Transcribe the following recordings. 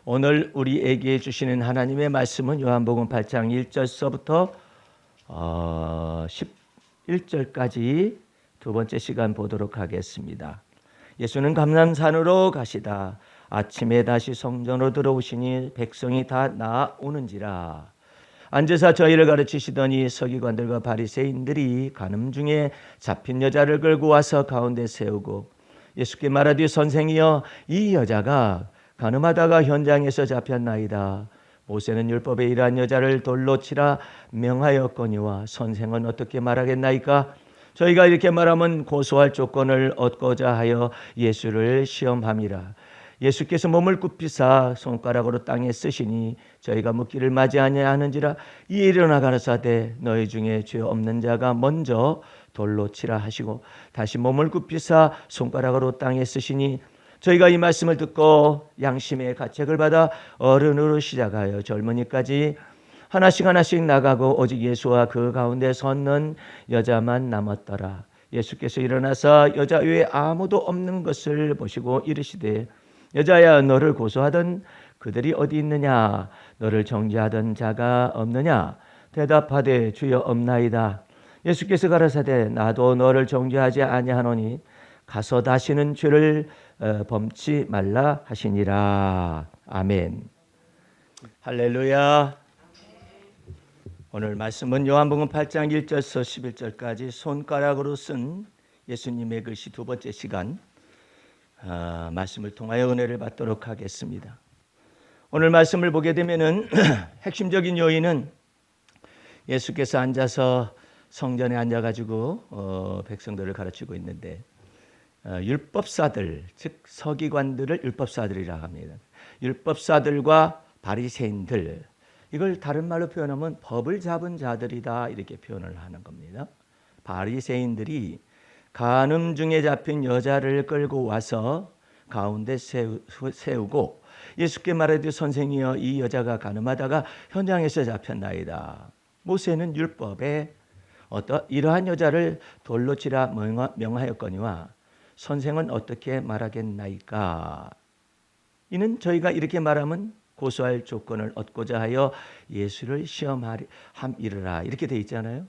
오늘 우리에게 주시는 하나님의 말씀은 요한복음 8장 1절서부터 11절까지 두 번째 시간 보도록 하겠습니다. 예수는 감람산으로 가시다 아침에 다시 성전으로 들어오시니 백성이 다 나오는지라. 앉으사 저희를 가르치시더니 서기관들과 바리새인들이 간음 중에 잡힌 여자를 끌고 와서 가운데 세우고 예수께 말하되 선생이여, 이 여자가 간음하다가 현장에서 잡혔나이다. 모세는 율법에 이러한 여자를 돌로 치라 명하였거니와 선생은 어떻게 말하겠나이까? 저희가 이렇게 말하면 고소할 조건을 얻고자 하여 예수를 시험함이라. 예수께서 몸을 굽히사 손가락으로 땅에 쓰시니 저희가 묻기를 맞이 아니하는지라. 이에 일어나 가라사대 너희 중에 죄 없는 자가 먼저 돌로 치라 하시고 다시 몸을 굽히사 손가락으로 땅에 쓰시니 저희가 이 말씀을 듣고 양심의 가책을 받아 어른으로 시작하여 젊은이까지 하나씩 나가고 오직 예수와 그 가운데 섰는 여자만 남았더라. 예수께서 일어나서 여자 외에 아무도 없는 것을 보시고 이르시되 여자야, 너를 고소하던 그들이 어디 있느냐? 너를 정죄하던 자가 없느냐? 대답하되 주여 없나이다. 예수께서 가라사대 나도 너를 정죄하지 아니하노니 가서 다시는 죄를 범치 말라 하시니라. 아멘. 할렐루야. 오늘 말씀은 요한복음 8장 1절서 11절까지 손가락으로 쓴 예수님의 글씨 두 번째 시간 말씀을 통하여 은혜를 받도록 하겠습니다. 오늘 말씀을 보게 되면은 핵심적인 요인은 예수께서 앉아서 성전에 앉아가지고 백성들을 가르치고 있는데 율법사들, 즉 서기관들을 율법사들이라 합니다. 율법사들과 바리새인들, 이걸 다른 말로 표현하면 법을 잡은 자들이다 이렇게 표현을 하는 겁니다. 바리새인들이 간음 중에 잡힌 여자를 끌고 와서 가운데 세우고 예수께 말하되 선생이여, 이 여자가 간음하다가 현장에서 잡혔나이다. 모세는 율법에 이러한 여자를 돌로 치라 명하였거니와 선생은 어떻게 말하겠나이까? 이는 저희가 이렇게 말하면 고소할 조건을 얻고자 하여 예수를 시험함이라 이렇게 돼 있잖아요.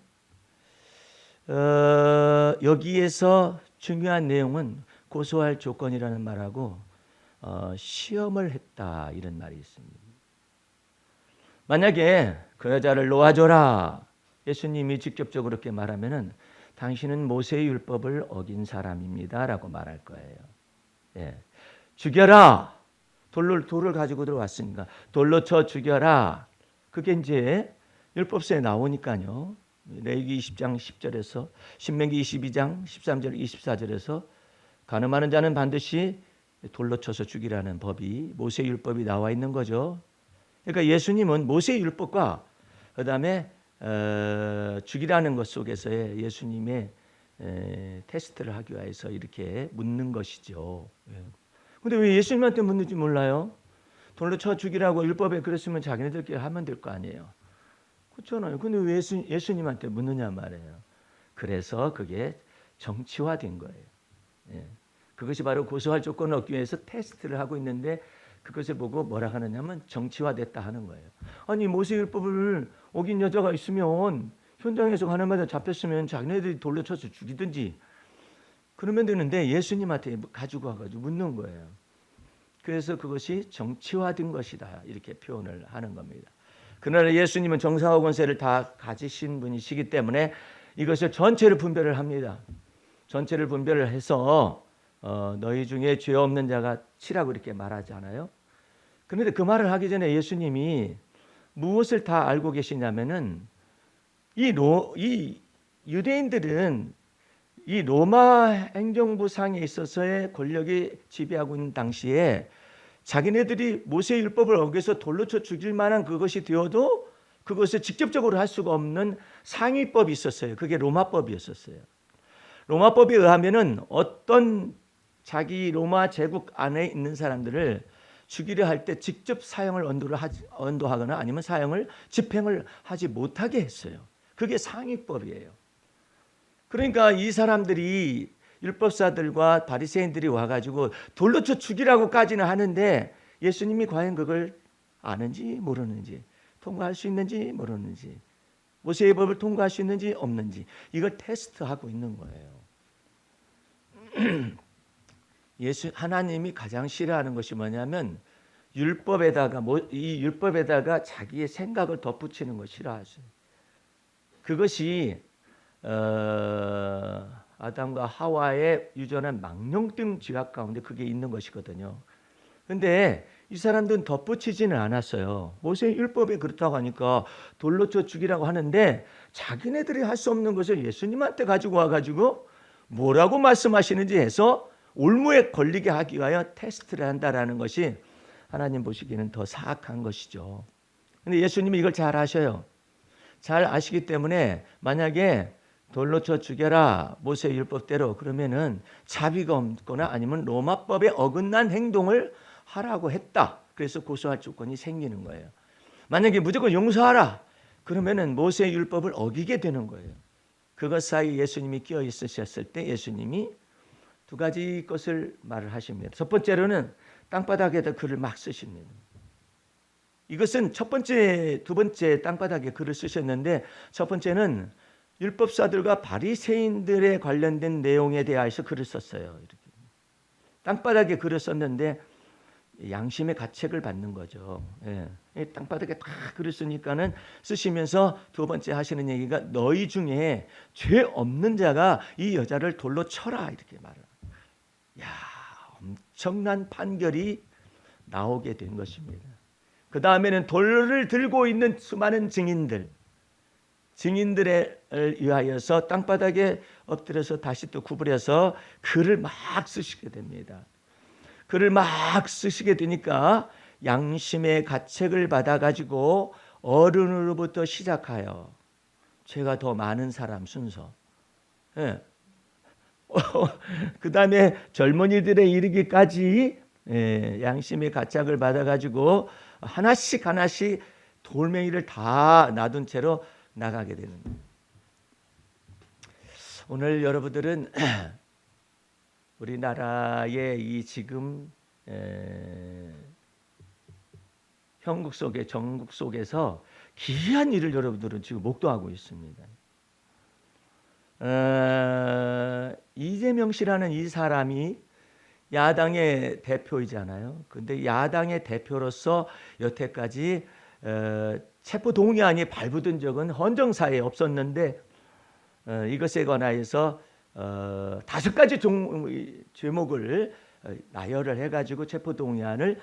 여기에서 중요한 내용은 고소할 조건이라는 말하고 시험을 했다 이런 말이 있습니다. 만약에 그 여자를 놓아줘라, 예수님이 직접적으로 그렇게 말하면은 당신은 모세의 율법을 어긴 사람입니다 라고 말할 거예요. 예. 죽여라, 돌을 가지고 들어왔으니까 돌로 쳐 죽여라. 그게 이제 율법서에 나오니까요. 레위기 20장 10절에서 신명기 22장 13절 24절에서 간음하는 자는 반드시 돌로 쳐서 죽이라는 법이 모세의 율법이 나와 있는 거죠. 그러니까 예수님은 모세의 율법과 그다음에 죽이라는 것 속에서의 예수님의 테스트를 하기 위해서 이렇게 묻는 것이죠. 그런데 왜 예수님한테 묻는지 몰라요? 돌로 쳐 죽이라고 율법에 그랬으면 자기네들끼리 하면 될 거 아니에요. 그렇잖아요. 근데 왜 예수님한테 묻느냐 말이에요. 그래서 그게 정치화된 거예요. 예. 그것이 바로 고소할 조건을 얻기 위해서 테스트를 하고 있는데 그것을 보고 뭐라 하느냐면 정치화됐다 하는 거예요. 아니 모세율법을 어긴 여자가 있으면 현장에서 간음하다 잡혔으면 자기네들이 돌려 쳐서 죽이든지 그러면 되는데 예수님한테 가지고 와가지고 묻는 거예요. 그래서 그것이 정치화된 것이다 이렇게 표현을 하는 겁니다. 그러나 예수님은 정사와 권세를 다 가지신 분이시기 때문에 이것을 전체를 분별을 합니다. 전체를 분별을 해서 너희 중에 죄 없는 자가 치라고 이렇게 말하잖아요. 그런데 그 말을 하기 전에 예수님이 무엇을 다 알고 계시냐면은 이 유대인들은 이 로마 행정부 상에 있어서의 권력이 지배하고 있는 당시에 자기네들이 모세의 율법을 어겨서 돌로 쳐 죽일 만한 그것이 되어도 그것을 직접적으로 할 수가 없는 상위법이 있었어요. 그게 로마법이었어요. 로마법에 의하면은 어떤 자기 로마 제국 안에 있는 사람들을 죽이려 할 때 직접 사형을 언도하거나 아니면 사형을 집행을 하지 못하게 했어요. 그게 상위법이에요. 그러니까 이 사람들이 율법사들과 바리새인들이 와가지고 돌로 쳐 죽이라고까지는 하는데 예수님이 과연 그걸 아는지 모르는지, 통과할 수 있는지 모르는지, 모세의 법을 통과할 수 있는지 없는지, 이걸 테스트하고 있는 거예요. 하나님이 가장 싫어하는 것이 뭐냐면 이 율법에다가 자기의 생각을 덧붙이는 걸 싫어하죠. 그것이 아담과 하와의 유전한 망령된 죄악 가운데 그게 있는 것이거든요. 근데 이 사람들은 덧붙이지는 않았어요. 모세의 율법에 그렇다고 하니까 돌로 쳐 죽이라고 하는데 자기네들이 할 수 없는 것을 예수님한테 가지고 와가지고 뭐라고 말씀하시는지 해서 올무에 걸리게 하기 위하여 테스트를 한다라는 것이 하나님 보시기에는 더 사악한 것이죠. 근데 예수님이 이걸 잘 아셔요. 잘 아시기 때문에 만약에 돌로 쳐 죽여라 모세 율법대로 그러면은 자비가 없거나 아니면 로마법에 어긋난 행동을 하라고 했다. 그래서 고소할 조건이 생기는 거예요. 만약에 무조건 용서하라 그러면은 모세 율법을 어기게 되는 거예요. 그것 사이 예수님이 끼어 있으셨을 때 예수님이 두 가지 것을 말을 하십니다. 첫 번째로는 땅바닥에다 글을 막 쓰십니다. 이것은 첫 번째, 두 번째 땅바닥에 글을 쓰셨는데 첫 번째는 율법사들과 바리새인들에 관련된 내용에 대하여서 글을 썼어요. 이렇게. 땅바닥에 글을 썼는데 양심의 가책을 받는 거죠. 예. 땅바닥에 다 글을 쓰니까는 쓰시면서 두 번째 하시는 얘기가 너희 중에 죄 없는 자가 이 여자를 돌로 쳐라 이렇게 말을. 야, 엄청난 판결이 나오게 된 것입니다. 그 다음에는 돌을 들고 있는 수많은 증인들에 의하여서 땅바닥에 엎드려서 다시 또 구부려서 글을 막 쓰시게 됩니다. 글을 막 쓰시게 되니까 양심의 가책을 받아가지고 어른으로부터 시작하여 죄가 더 많은 사람 순서. 예. 그 다음에 젊은이들에 이르기까지 양심의 가책을 받아가지고 하나씩 돌멩이를 다 놔둔 채로 나가게 되는 거예요. 오늘 여러분들은 우리나라의 이 지금 형국 속에 전국 속에서 기이한 일을 여러분들은 지금 목도하고 있습니다. 이재명 씨라는 이 사람이 야당의 대표이잖아요. 근데 야당의 대표로서 여태까지 체포동의안이 발부된 적은 헌정사에 없었는데 이것에 관하여서 5가지 죄목을 나열을 해가지고 체포동의안을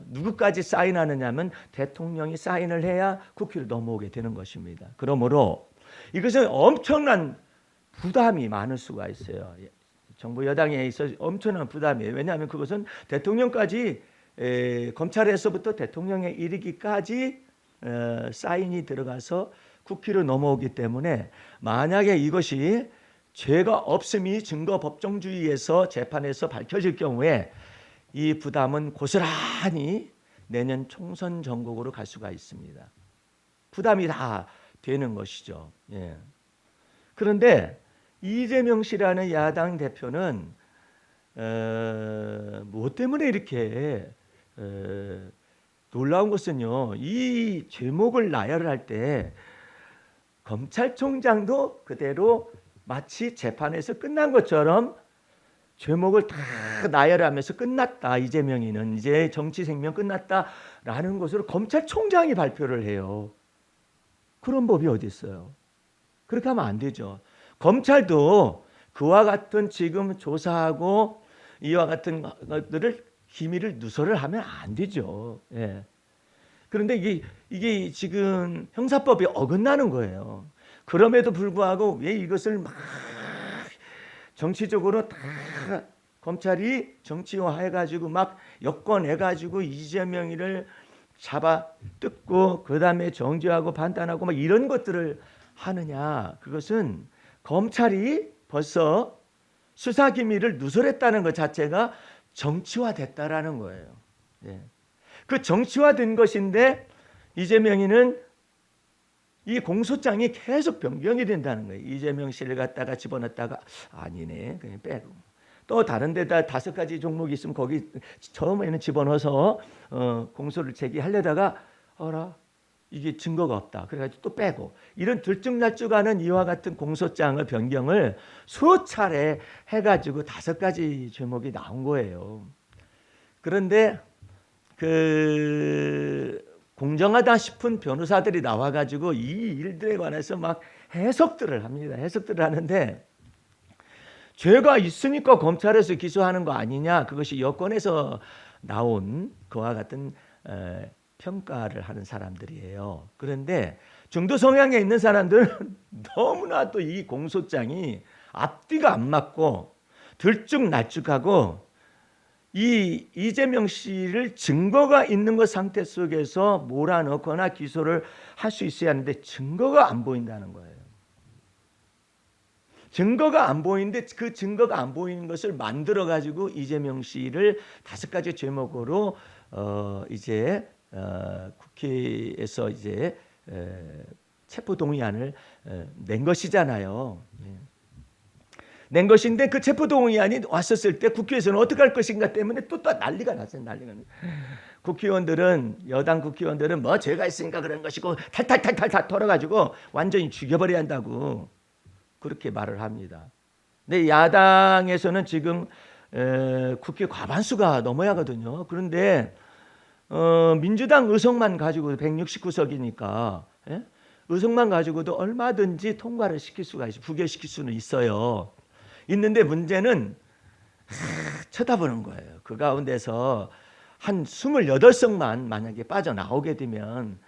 누구까지 사인하느냐면 대통령이 사인을 해야 국회를 넘어오게 되는 것입니다. 그러므로 이것은 엄청난 부담이 많을 수가 있어요. 정부 여당에 있어서 엄청난 부담이에요. 왜냐하면 그것은 대통령까지 검찰에서부터 대통령에 이르기까지 사인이 들어가서 국회로 넘어오기 때문에 만약에 이것이 죄가 없음이 증거 법정주의에서 재판에서 밝혀질 경우에 이 부담은 고스란히 내년 총선 전국으로 갈 수가 있습니다. 부담이 다 되는 것이죠. 예. 그런데 이재명 씨라는 야당 대표는 무엇 때문에 이렇게 놀라운 것은요. 이 제목을 나열을 할 때 검찰총장도 그대로 마치 재판에서 끝난 것처럼 제목을 다 나열하면서 끝났다. 이재명이는 이제 정치 생명 끝났다라는 것으로 검찰총장이 발표를 해요. 그런 법이 어디 있어요? 그렇게 하면 안 되죠. 검찰도 그와 같은 지금 조사하고 이와 같은 것들을 기밀을 누설을 하면 안 되죠. 예. 그런데 이게 지금 형사법이 어긋나는 거예요. 그럼에도 불구하고 왜 이것을 막 정치적으로 다 검찰이 정치화해가지고 막 여권해가지고 이재명이를 잡아 뜯고 그 다음에 정죄하고 판단하고 막 이런 것들을 하느냐? 그것은 검찰이 벌써 수사기밀을 누설했다는 것 자체가 정치화됐다라는 거예요. 예. 그 정치화된 것인데 이재명이는 이 공소장이 계속 변경이 된다는 거예요. 이재명 씨를 갖다가 집어넣었다가 아니네 그냥 빼고 또 다른 데다 5가지 종목이 있으면 거기 처음에는 집어넣어서 공소를 제기하려다가 어라 이게 증거가 없다. 그래가지고 또 빼고 이런 들쭉날쭉하는 이와 같은 공소장을 변경을 수차례 해가지고 5가지 제목이 나온 거예요. 그런데 그 공정하다 싶은 변호사들이 나와가지고 이 일들에 관해서 막 해석들을 합니다. 해석들을 하는데 죄가 있으니까 검찰에서 기소하는 거 아니냐? 그것이 여권에서 나온 그와 같은 평가를 하는 사람들이에요. 그런데 중도 성향에 있는 사람들은 너무나 또 이 공소장이 앞뒤가 안 맞고 들쭉날쭉하고 이 이재명 씨를 증거가 있는 것 상태 속에서 몰아넣거나 기소를 할 수 있어야 하는데 증거가 안 보인다는 거예요. 증거가 안 보이는데 그 증거가 안 보이는 것을 만들어 가지고 이재명 씨를 5가지 제목으로 이제 국회에서 이제 체포 동의안을 낸 것이잖아요. 낸 것인데 그 체포 동의안이 왔었을 때 국회에서는 어떻게 할 것인가 때문에 또 난리가 났어요. 난리가. 국회의원들은 여당 국회의원들은 뭐 죄가 있으니까 그런 것이고 탈탈탈탈 털어가지고 완전히 죽여버려야 한다고 그렇게 말을 합니다. 근데 야당에서는 지금 국회 과반수가 넘어야 하거든요. 그런데 민주당 의석만 가지고 169석이니까 의석만 가지고도 얼마든지 통과를 시킬 수가 있어요. 부결시킬 수는 있어요. 있는데 문제는 쳐다보는 거예요. 그 가운데서 한 28석만 만약에 빠져나오게 되면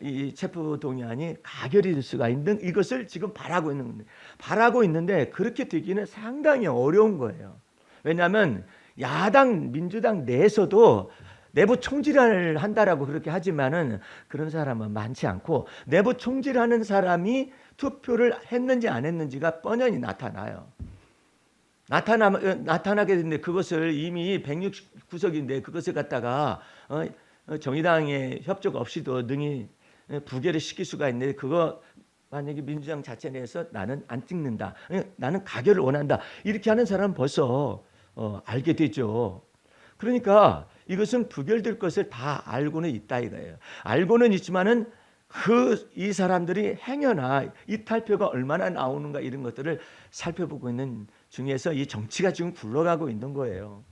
이 체포 동의안이 가결이 될 수가 있는 이것을 지금 바라고 있는데 그렇게 되기는 상당히 어려운 거예요. 왜냐하면 야당 민주당 내에서도 내부 총질을 한다라고 그렇게 하지만은 그런 사람은 많지 않고 내부 총질하는 사람이 투표를 했는지 안 했는지가 뻔히 나타나요. 나타나게 되는데 그것을 이미 169석인데 그것을 갖다가 정의당의 협조 없이도 능히 부결을 시킬 수가 있는데 그거 만약에 민주당 자체 내에서 나는 안 찍는다. 나는 가결을 원한다. 이렇게 하는 사람은 벌써 알게 되죠. 그러니까 이것은 부결될 것을 다 알고는 있다 이거예요. 알고는 있지만은 이 사람들이 행여나 이탈표가 얼마나 나오는가 이런 것들을 살펴보고 있는 중에서 이 정치가 지금 굴러가고 있는 거예요.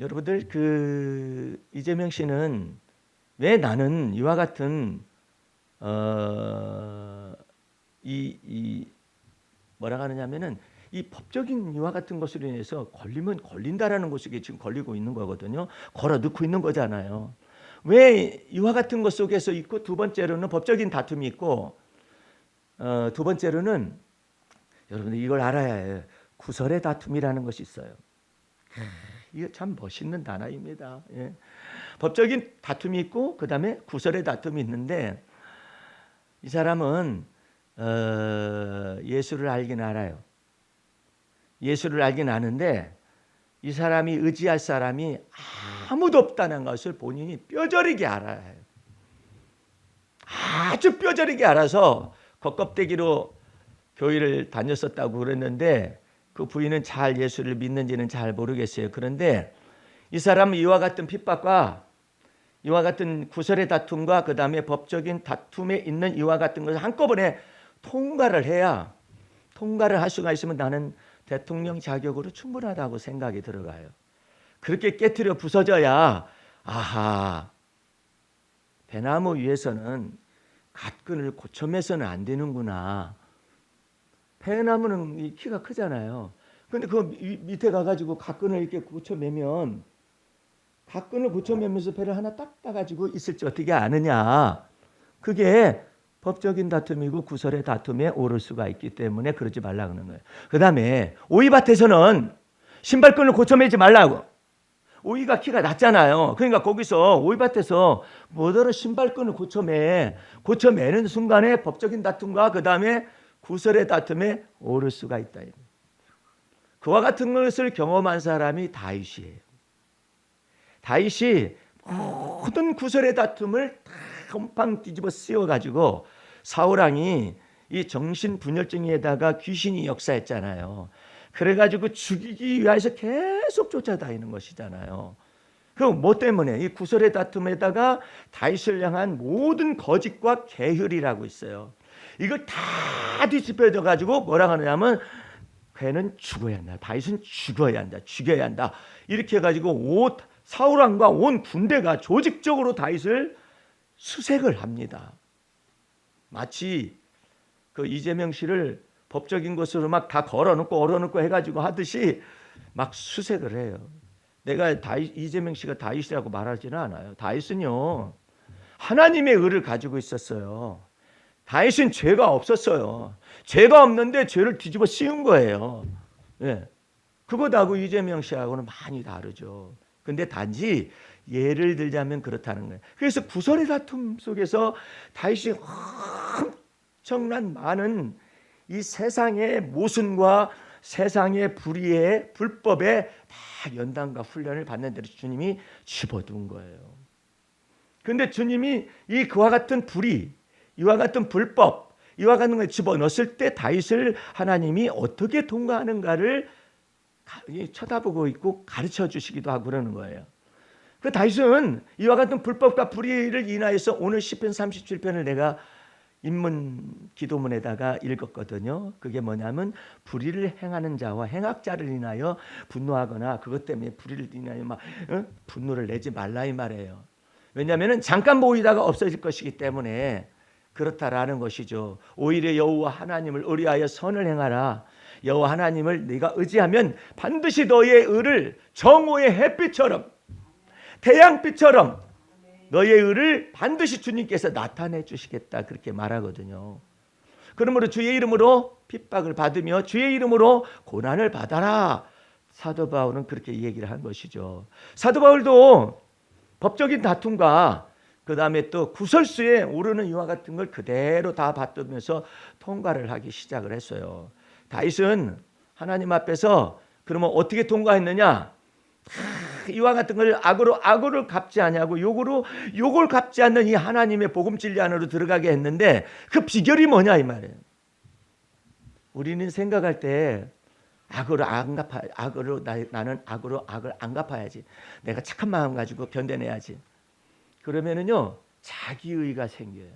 여러분들 이재명 씨는 왜 나는 이와 같은 뭐라고 하느냐면은 이 법적인 이와 같은 것으로 인해서 걸리면 걸린다라는 것이 지금 걸리고 있는 거거든요. 걸어 넣고 있는 거잖아요. 왜 이와 같은 것 속에서 있고 두 번째로는 법적인 다툼이 있고 두 번째로는 여러분들 이걸 알아야 해요. 구설의 다툼이라는 것이 있어요. 이거 참 멋있는 단어입니다. 예. 법적인 다툼이 있고 그 다음에 구설의 다툼이 있는데 이 사람은 예수를 알긴 알아요. 예수를 알긴 아는데 이 사람이 의지할 사람이 아무도 없다는 것을 본인이 뼈저리게 알아야 해요. 아주 뼈저리게 알아서 겉껍데기로 교회를 다녔었다고 그랬는데 그 부인은 잘 예수를 믿는지는 잘 모르겠어요. 그런데 이 사람은 이와 같은 핍박과 이와 같은 구설의 다툼과 그 다음에 법적인 다툼에 있는 이와 같은 것을 한꺼번에 통과를 해야 통과를 할 수가 있으면 나는 대통령 자격으로 충분하다고 생각이 들어가요. 그렇게 깨트려 부서져야 아하 배나무 위에서는 갓끈을 고쳐매서는 안 되는구나. 배나무는 이 키가 크잖아요. 그런데 그 밑에 가가지고 갓끈을 이렇게 고쳐매면 갓끈을 고쳐매면서 배를 하나 딱 따가지고 있을지 어떻게 아느냐. 그게 법적인 다툼이고 구설의 다툼에 오를 수가 있기 때문에 그러지 말라고 하는 거예요. 그 다음에 오이밭에서는 신발끈을 고쳐매지 말라고. 오이가 키가 낮잖아요. 그러니까 거기서 오이밭에서 뭐더러 신발끈을 고쳐매는 순간에 법적인 다툼과 그 다음에 구설의 다툼에 오를 수가 있다. 그와 같은 것을 경험한 사람이 다윗이에요. 다윗이 모든 구설의 다툼을 다 곰팡 뒤집어 씌워가지고 사울왕이 이 정신분열증에다가 귀신이 역사했잖아요. 그래가지고 죽이기 위해서 계속 쫓아다니는 것이잖아요. 그럼 뭐 때문에? 이 구설의 다툼에다가 다윗을 향한 모든 거짓과 계율이라고 있어요. 이걸 다 뒤집어져 가지고 뭐라 하느냐면 걔는 죽어야 한다. 다윗은 죽어야 한다. 죽여야 한다. 이렇게 해가지고 사울 왕과 온 군대가 조직적으로 다윗을 수색을 합니다. 마치 그 이재명 씨를 법적인 것으로 막 다 걸어놓고 해가지고 하듯이 막 수색을 해요. 내가 이재명 씨가 다윗이라고 말하지는 않아요. 다윗은요 하나님의 의를 가지고 있었어요. 다윗은 죄가 없었어요. 죄가 없는데 죄를 뒤집어 씌운 거예요. 예. 그거하고 이재명 씨하고는 많이 다르죠. 근데 단지 예를 들자면 그렇다는 거예요. 그래서 구설의 다툼 속에서 다윗이 엄청난 많은 이 세상의 모순과 세상의 불의의 불법에 다 연단과 훈련을 받는 대로 주님이 집어둔 거예요. 그런데 주님이 이 그와 같은 불의, 이와 같은 불법, 이와 같은 걸 집어넣었을 때 다윗을 하나님이 어떻게 통과하는가를 쳐다보고 있고 가르쳐 주시기도 하고 그러는 거예요. 그 다윗은 이와 같은 불법과 불의를 인하여서 오늘 시편 37편을 내가 인문 기도문에다가 읽었거든요. 그게 뭐냐면 불의를 행하는 자와 행악자를 인하여 분노하거나 그것 때문에 불의를 인하여 막 분노를 내지 말라 이 말이에요. 왜냐하면 잠깐 보이다가 없어질 것이기 때문에 그렇다라는 것이죠. 오히려 여호와 하나님을 의뢰하여 선을 행하라. 여호와 하나님을 네가 의지하면 반드시 너의 의를 정오의 햇빛처럼 태양빛처럼 너의 의를 반드시 주님께서 나타내 주시겠다 그렇게 말하거든요. 그러므로 주의 이름으로 핍박을 받으며 주의 이름으로 고난을 받아라. 사도 바울은 그렇게 얘기를 한 것이죠. 사도 바울도 법적인 다툼과 그 다음에 또 구설수에 오르는 이와 같은 걸 그대로 다 받으면서 통과를 하기 시작을 했어요. 다윗은 하나님 앞에서 그러면 어떻게 통과했느냐? 이와 같은 걸 악으로 갚지 않냐고 욕을 갚지 않는 이 하나님의 복음 진리 안으로 들어가게 했는데 그 비결이 뭐냐 이 말이에요. 우리는 생각할 때 나는 악을 안 갚아야지. 내가 착한 마음 가지고 견뎌내야지. 그러면은요 자기의가 생겨요.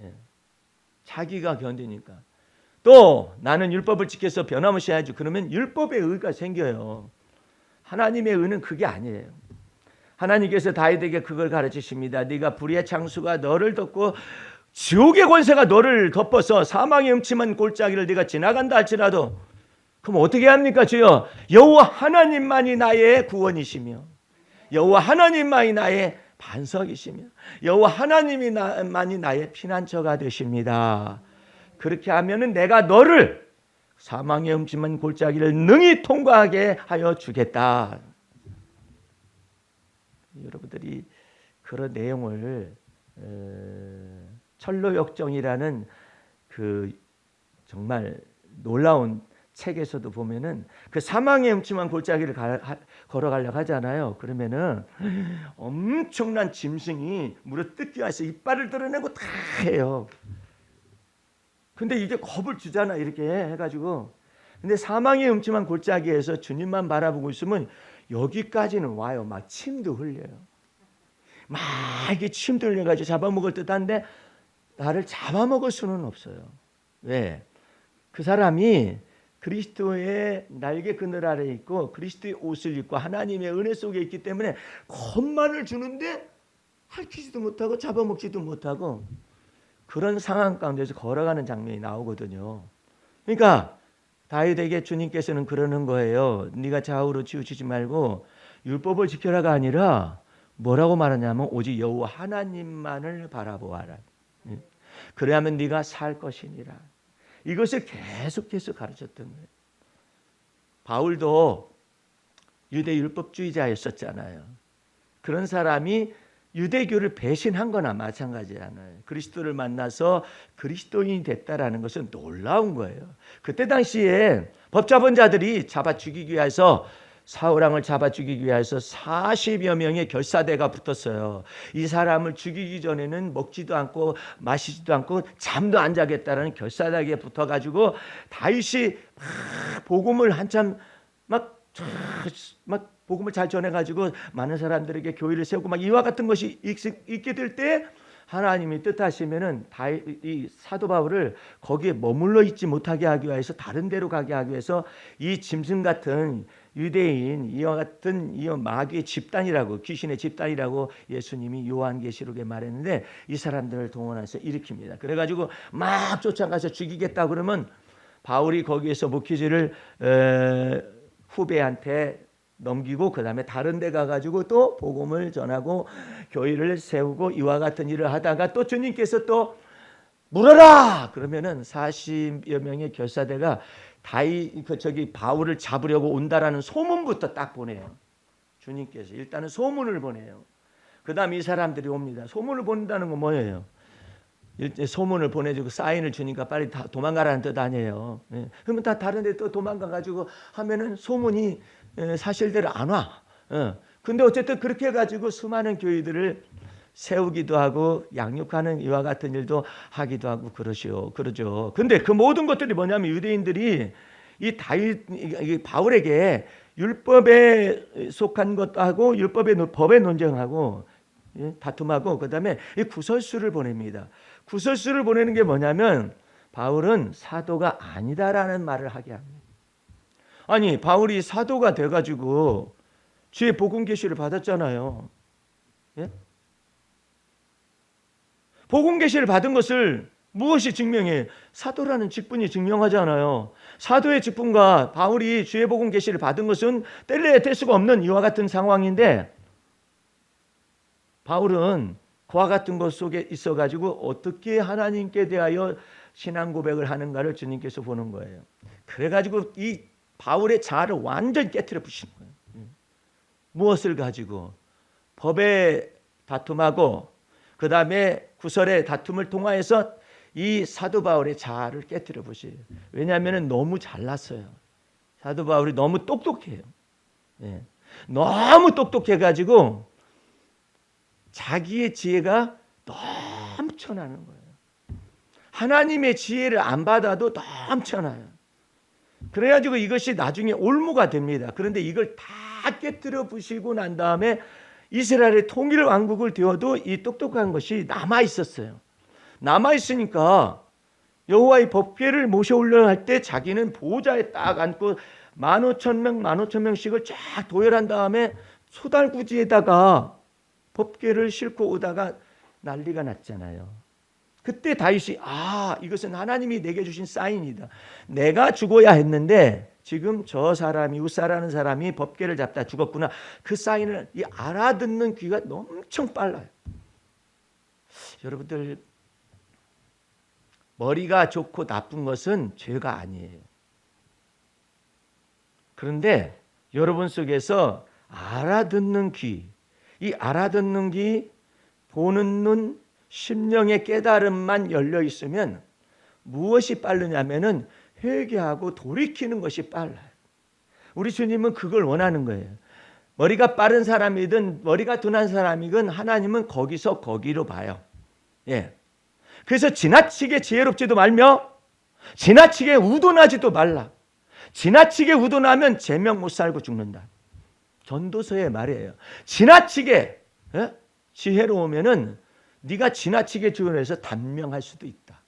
예. 자기가 견디니까. 또 나는 율법을 지켜서 변함없이 해야지. 그러면 율법의 의가 생겨요. 하나님의 의는 그게 아니에요. 하나님께서 다윗에게 그걸 가르치십니다. 네가 불의의 창수가 너를 덮고 지옥의 권세가 너를 덮어서 사망의 음침한 골짜기를 네가 지나간다 할지라도 그럼 어떻게 합니까 주여? 여호와 하나님만이 나의 구원이시며 여호와 하나님만이 나의 반석이시며 여호와 하나님만이 나의 피난처가 되십니다. 그렇게 하면은 내가 너를 사망의 음침한 골짜기를 능히 통과하게 하여 주겠다. 여러분들이 그런 내용을 철로역정이라는 그 정말 놀라운 책에서도 보면은 그 사망의 음침한 골짜기를 걸어가려고 하잖아요. 그러면은 엄청난 짐승이 물어 뜯기 위해서 이빨을 드러내고 다 해요. 근데 이게 겁을 주잖아 이렇게 해가지고. 근데 사망의 음침한 골짜기에서 주님만 바라보고 있으면 여기까지는 와요. 막 침도 흘려요. 막 이게 침도 흘려가지고 잡아먹을 듯한데 나를 잡아먹을 수는 없어요. 왜? 그 사람이 그리스도의 날개 그늘 아래 있고 그리스도의 옷을 입고 하나님의 은혜 속에 있기 때문에 겁만을 주는데 핥히지도 못하고 잡아먹지도 못하고 그런 상황 가운데서 걸어가는 장면이 나오거든요. 그러니까 다윗에게 주님께서는 그러는 거예요. 네가 좌우로 치우치지 말고 율법을 지켜라가 아니라 뭐라고 말하냐면 오직 여호와 하나님만을 바라보아라. 그래야만 네가 살 것이니라. 이것을 계속해서 가르쳤던 거예요. 바울도 유대 율법주의자였었잖아요. 그런 사람이 유대교를 배신한 거나 마찬가지잖아요. 그리스도를 만나서 그리스도인이 됐다라는 것은 놀라운 거예요. 그때 당시에 법 잡은 자들이 잡아 죽이기 위해서 사울왕을 잡아 죽이기 위해서 40여 명의 결사대가 붙었어요. 이 사람을 죽이기 전에는 먹지도 않고 마시지도 않고 잠도 안 자겠다라는 결사대에 붙어가지고 다윗이 막 복음을 한참 막 복음을 잘 전해가지고 많은 사람들에게 교회를 세우고 막 이와 같은 것이 있게 될 때 하나님이 뜻하시면은 이 사도 바울을 거기에 머물러 있지 못하게 하기 위해서 다른 데로 가게 하기 위해서 이 짐승 같은 유대인 이와 같은 이 마귀의 집단이라고 귀신의 집단이라고 예수님이 요한계시록에 말했는데 이 사람들을 동원해서 일으킵니다. 그래가지고 막 쫓아가서 죽이겠다 그러면 바울이 거기에서 목회지를 후배한테 넘기고 그 다음에 다른 데 가가지고 또 복음을 전하고 교회를 세우고 이와 같은 일을 하다가 또 주님께서 또 물어라 그러면은 40여 명의 결사대가 바울을 잡으려고 온다라는 소문부터 딱 보내요. 주님께서 일단은 소문을 보내요. 그 다음 이 사람들이 옵니다. 소문을 보낸다는 건 뭐예요? 소문을 보내주고 사인을 주니까 빨리 다 도망가라는 뜻 아니에요. 그러면 다 다른 데 또 도망가가지고 하면은 소문이 사실대로 안 와. 근데 어쨌든 그렇게 해가지고 수많은 교회들을 세우기도 하고 양육하는 이와 같은 일도 하기도 하고 그러죠. 근데 그 모든 것들이 뭐냐면 유대인들이 이 바울에게 율법에 속한 것도 하고 법에 논쟁하고 다툼하고 그다음에 이 구설수를 보냅니다. 구설수를 보내는 게 뭐냐면 바울은 사도가 아니다라는 말을 하게 합니다. 아니 바울이 사도가 돼가지고 주의 복음 계시를 받았잖아요. 예? 복음 계시를 받은 것을 무엇이 증명해? 사도라는 직분이 증명하잖아요. 사도의 직분과 바울이 주의 복음 계시를 받은 것은 뗄래야 뗄 수가 없는 이와 같은 상황인데 바울은 그와 같은 것 속에 있어가지고 어떻게 하나님께 대하여 신앙 고백을 하는가를 주님께서 보는 거예요. 그래가지고 이 바울의 자아를 완전히 깨트려 부시는 거예요. 무엇을 가지고? 법의 다툼하고 그 다음에 구설의 다툼을 통하여서 이 사도 바울의 자아를 깨트려 부시요. 왜냐하면 너무 잘났어요. 사도 바울이 너무 똑똑해요. 너무 똑똑해가지고 자기의 지혜가 넘쳐나는 거예요. 하나님의 지혜를 안 받아도 넘쳐나요. 그래가지고 이것이 나중에 올무가 됩니다. 그런데 이걸 다 깨뜨려 부시고 난 다음에 이스라엘의 통일 왕국을 되어도 이 똑똑한 것이 남아 있었어요. 남아 있으니까 여호와의 법궤를 모셔 올려 할 때 자기는 보좌에 딱 앉고 15,000명씩을 쫙 도열한 다음에 소달구지에다가 법궤를 싣고 오다가 난리가 났잖아요. 그때 다윗이 이것은 하나님이 내게 주신 사인이다. 내가 죽어야 했는데 지금 저 사람이 웃사라는 사람이 법궤를 잡다 죽었구나. 그 사인을 알아듣는 귀가 엄청 빨라요. 여러분들 머리가 좋고 나쁜 것은 죄가 아니에요. 그런데 여러분 속에서 알아듣는 귀, 이 알아듣는 귀, 보는 눈, 심령의 깨달음만 열려 있으면 무엇이 빠르냐면은 회개하고 돌이키는 것이 빨라요. 우리 주님은 그걸 원하는 거예요. 머리가 빠른 사람이든 머리가 둔한 사람이든 하나님은 거기서 거기로 봐요. 그래서 지나치게 지혜롭지도 말며 지나치게 우둔하지도 말라. 지나치게 우둔하면 제명 못 살고 죽는다. 전도서의 말이에요. 지나치게 지혜로우면은 네가 지나치게 지원해서 단명할 수도 있다.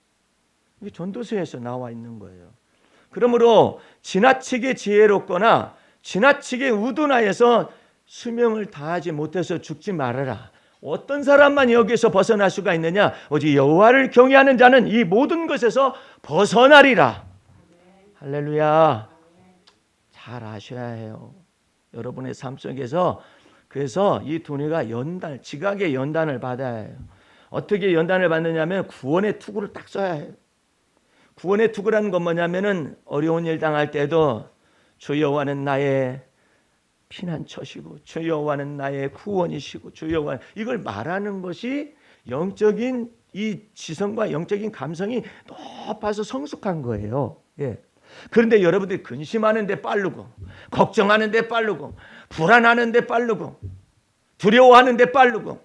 이게 전도서에서 나와 있는 거예요. 그러므로 지나치게 지혜롭거나 지나치게 우둔하여서 수명을 다하지 못해서 죽지 말아라. 어떤 사람만 여기서 벗어날 수가 있느냐? 오직 여호와를 경외하는 자는 이 모든 것에서 벗어나리라. 할렐루야. 잘 아셔야 해요. 여러분의 삶 속에서 그래서 이 두뇌가 지각의 연단을 받아야 해요. 어떻게 연단을 받느냐면 구원의 투구를 딱 써야 해요. 구원의 투구라는 건 뭐냐면은 어려운 일 당할 때도 주 여호와는 나의 피난처시고 주 여호와는 나의 구원이시고 주 여호와, 이걸 말하는 것이 영적인 이 지성과 영적인 감성이 높아서 성숙한 거예요. 그런데 여러분들이 근심하는데 빠르고, 걱정하는데 빠르고, 불안하는데 빠르고, 두려워하는데 빠르고,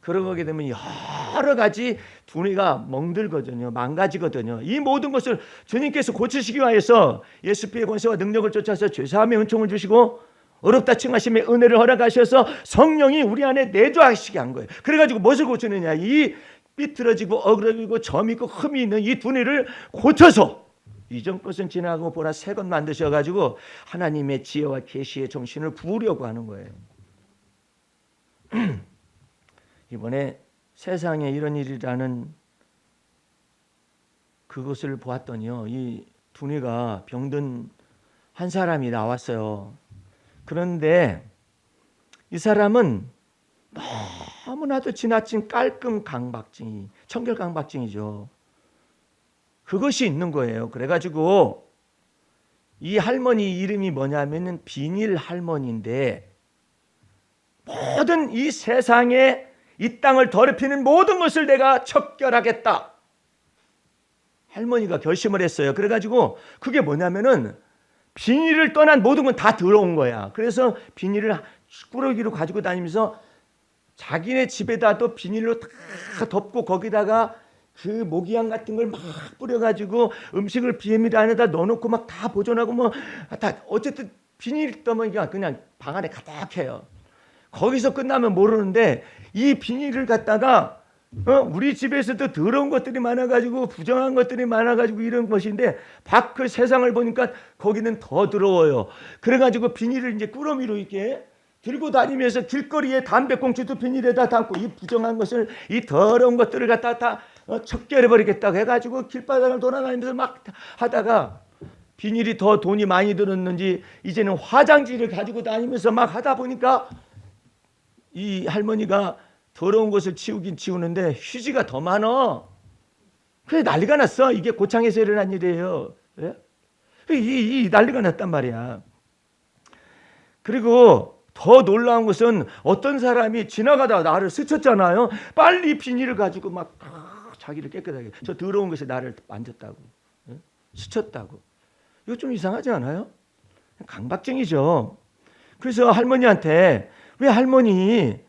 그러게 되면 여러 가지 두뇌가 멍들거든요. 망가지거든요. 이 모든 것을 주님께서 고치시기 위해서 예수의 권세와 능력을 쫓아서 죄사함의 은총을 주시고 어렵다 칭하심의 은혜를 허락하셔서 성령이 우리 안에 내주하시게 한 거예요. 그래가지고 무엇을 고치느냐? 이 삐뚤어지고 어그러지고 점 있고 흠이 있는 이 두뇌를 고쳐서 이전 것은 지나고 보라 새 것 만드셔가지고 하나님의 지혜와 계시의 정신을 부으려고 하는 거예요. 이번에 세상에 이런 일이라는 그것을 보았더니요, 이 두뇌가 병든 한 사람이 나왔어요. 그런데 이 사람은 너무나도 지나친 깔끔 강박증이, 청결 강박증이죠. 그것이 있는 거예요. 그래가지고 이 할머니 이름이 뭐냐면은 비닐 할머니인데, 모든 이 세상에 이 땅을 더럽히는 모든 것을 내가 척결하겠다. 할머니가 결심을 했어요. 그래가지고 그게 뭐냐면은 비닐을 떠난 모든 건 다 더러운 거야. 그래서 비닐을 꾸러기로 가지고 다니면서 자기네 집에다도 비닐로 다 덮고 거기다가 그 모기향 같은 걸 막 뿌려가지고 음식을 비닐 안에다 넣어놓고 막 다 보존하고 뭐 다 어쨌든 비닐 더미가 그냥 방 안에 가득해요. 거기서 끝나면 모르는데 이 비닐을 갖다가 우리 집에서도 더러운 것들이 많아가지고 부정한 것들이 많아가지고 이런 것인데 밖 세상을 보니까 거기는 더 더러워요. 그래가지고 비닐을 이제 꾸러미로 이렇게 들고 다니면서 길거리에 담배꽁초도 비닐에다 담고 이 부정한 것을, 이 더러운 것들을 갖다 다 척결해버리겠다고 해가지고 길바닥을 돌아다니면서 막 하다가 비닐이 더 돈이 많이 들었는지 이제는 화장지를 가지고 다니면서 막 하다 보니까 이 할머니가 더러운 것을 치우긴 치우는데 휴지가 더 많아. 그래 난리가 났어. 이게 고창에서 일어난 일이에요. 예? 이 난리가 났단 말이야. 그리고 더 놀라운 것은 어떤 사람이 지나가다가 나를 스쳤잖아요. 빨리 비닐을 가지고 막 자기를 깨끗하게, 저 더러운 것에 나를 만졌다고, 예? 스쳤다고. 이거 좀 이상하지 않아요? 강박증이죠. 그래서 할머니한테, 왜 할머니,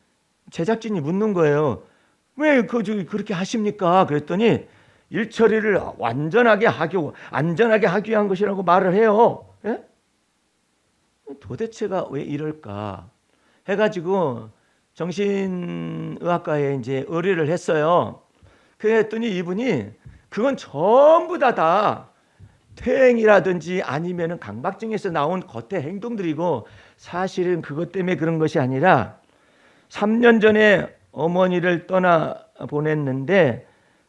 제작진이 묻는 거예요. 왜 그렇게 하십니까? 그랬더니 일처리를 안전하게 하기 위한 것이라고 말을 해요. 예? 도대체가 왜 이럴까 해가지고 정신의학과에 이제 의뢰를 했어요. 그랬더니 이분이 그건 전부 다 퇴행이라든지 아니면은 강박증에서 나온 겉의 행동들이고, 사실은 그것 때문에 그런 것이 아니라 3년 전에 어머니를 떠나 보냈는데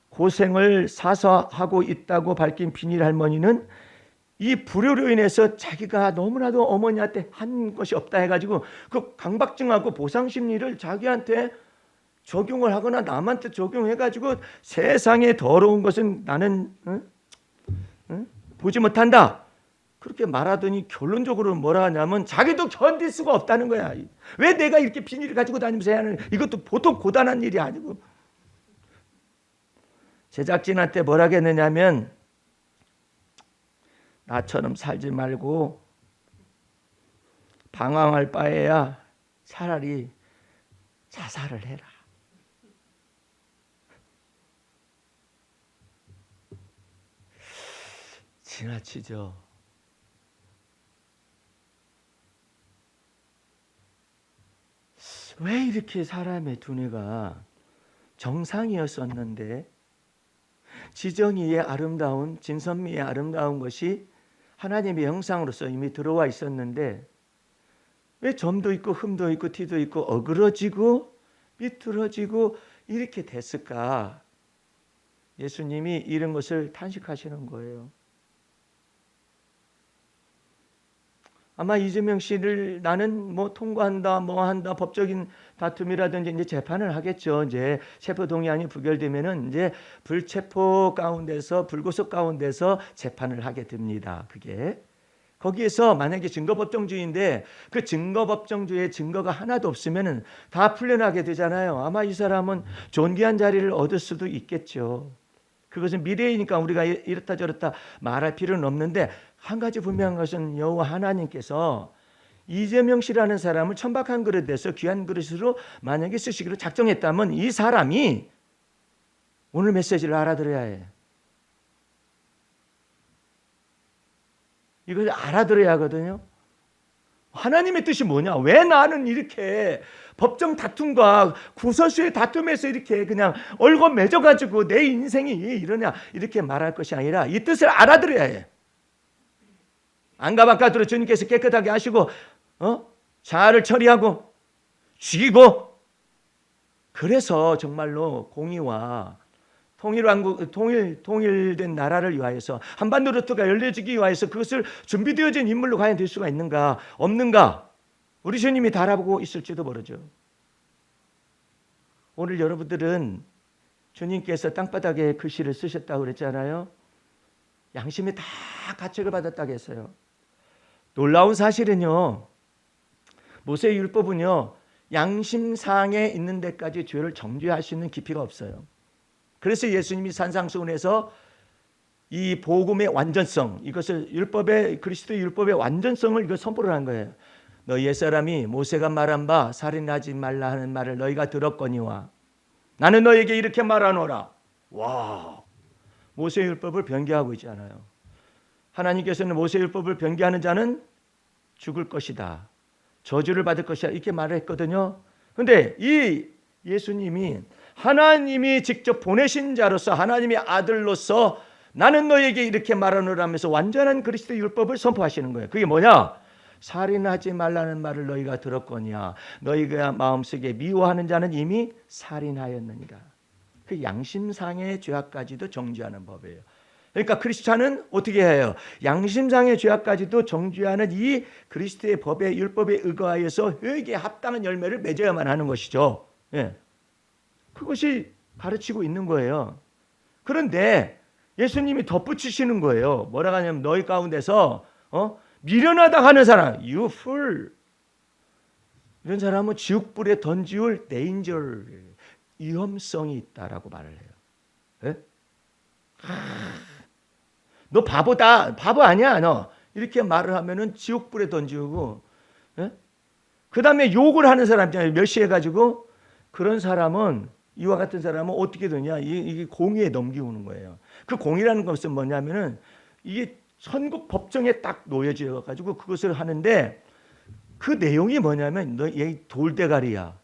고생을 사서 하고 있다고 밝힌 비닐 할머니는 이 불효로 인해서 자기가 너무나도 어머니한테 한 것이 없다 해가지고 그 강박증하고 보상심리를 자기한테 적용을 하거나 남한테 적용해가지고 세상에 더러운 것은 나는 보지 못한다. 그렇게 말하더니 결론적으로 뭐라 하냐면 자기도 견딜 수가 없다는 거야. 왜 내가 이렇게 비닐을 가지고 다니면서 해야 하는, 이것도 보통 고단한 일이 아니고. 제작진한테 뭐라 했느냐면 나처럼 살지 말고 방황할 바에야 차라리 자살을 해라. 지나치죠. 왜 이렇게 사람의 두뇌가 정상이었었는데 지정이의 아름다운, 진선미의 아름다운 것이 하나님의 형상으로서 이미 들어와 있었는데 왜 점도 있고 흠도 있고 티도 있고 어그러지고 삐뚤어지고 이렇게 됐을까? 예수님이 이런 것을 탄식하시는 거예요. 아마 이재명 씨를 나는 뭐 통과한다, 뭐 한다, 법적인 다툼이라든지 이제 재판을 하겠죠. 이제 체포 동의안이 부결되면은 이제 불체포 가운데서, 불구속 가운데서 재판을 하게 됩니다. 그게 거기에서 만약에 증거법정주의인데 그 증거법정주의의 증거가 하나도 없으면은 다 풀려나게 되잖아요. 아마 이 사람은 존귀한 자리를 얻을 수도 있겠죠. 그것은 미래이니까 우리가 이렇다 저렇다 말할 필요는 없는데, 한 가지 분명한 것은 여호와 하나님께서 이재명 씨라는 사람을 천박한 그릇에서 귀한 그릇으로 만약에 쓰시기로 작정했다면 이 사람이 오늘 메시지를 알아들어야 해. 이걸 알아들어야 하거든요. 하나님의 뜻이 뭐냐? 왜 나는 이렇게 법정 다툼과 구설수의 다툼에서 이렇게 그냥 얼굴 맺어가지고 내 인생이 이러냐? 이렇게 말할 것이 아니라 이 뜻을 알아들어야 해. 안과 바깥으로 주님께서 깨끗하게 하시고 자아를 처리하고 죽이고, 그래서 정말로 공의와 통일된 나라를 위하여서 한반도 루트가 열려지기 위하여서 그것을 준비되어진 인물로 과연 될 수가 있는가 없는가, 우리 주님이 달아보고 있을지도 모르죠. 오늘 여러분들은 주님께서 땅바닥에 글씨를 쓰셨다고 그랬잖아요. 양심이 다 가책을 받았다고 했어요. 놀라운 사실은요, 모세의 율법은요 양심상에 있는 데까지 죄를 정죄할 수 있는 깊이가 없어요. 그래서 예수님이 산상수훈에서 이 복음의 완전성, 이것을 그리스도의 율법의 완전성을 이걸 선포를 한 거예요. 너 옛사람이 모세가 말한 바 살인하지 말라 하는 말을 너희가 들었거니와 나는 너에게 이렇게 말하노라. 와, 모세의 율법을 변개하고 있잖아요. 하나님께서는 모세의 율법을 변개하는 자는 죽을 것이다, 저주를 받을 것이다, 이렇게 말을 했거든요. 그런데 이 예수님이 하나님이 직접 보내신 자로서 하나님의 아들로서 나는 너에게 이렇게 말하노라면서 완전한 그리스도의 율법을 선포하시는 거예요. 그게 뭐냐? 살인하지 말라는 말을 너희가 들었거니와 너희가 마음속에 미워하는 자는 이미 살인하였느니라. 그 양심상의 죄악까지도 정죄하는 법이에요. 그러니까 크리스찬은 어떻게 해요? 양심상의 죄악까지도 정죄하는 이 그리스도의 법의 율법에 의거하여서 회개에 합당한 열매를 맺어야만 하는 것이죠. 예. 그것이 가르치고 있는 거예요. 그런데 예수님이 덧붙이시는 거예요. 뭐라고 하냐면 너희 가운데서 미련하다 하는 사람, you fool, 이런 사람은 지옥불에 던지울 danger, 위험성이 있다라고 말을 해요. 예? 너 바보다, 바보 아니야 너, 이렇게 말을 하면은 지옥불에 던지고, 예? 그 다음에 욕을 하는 사람 있잖아요. 멸시해가지고, 그런 사람은, 이와 같은 사람은 어떻게 되냐? 이게 공의에 넘기오는 거예요. 그 공의라는 것은 뭐냐면은 이게 선국 법정에 딱 놓여져 가지고 그것을 하는데, 그 내용이 뭐냐면 너 얘 돌대가리야,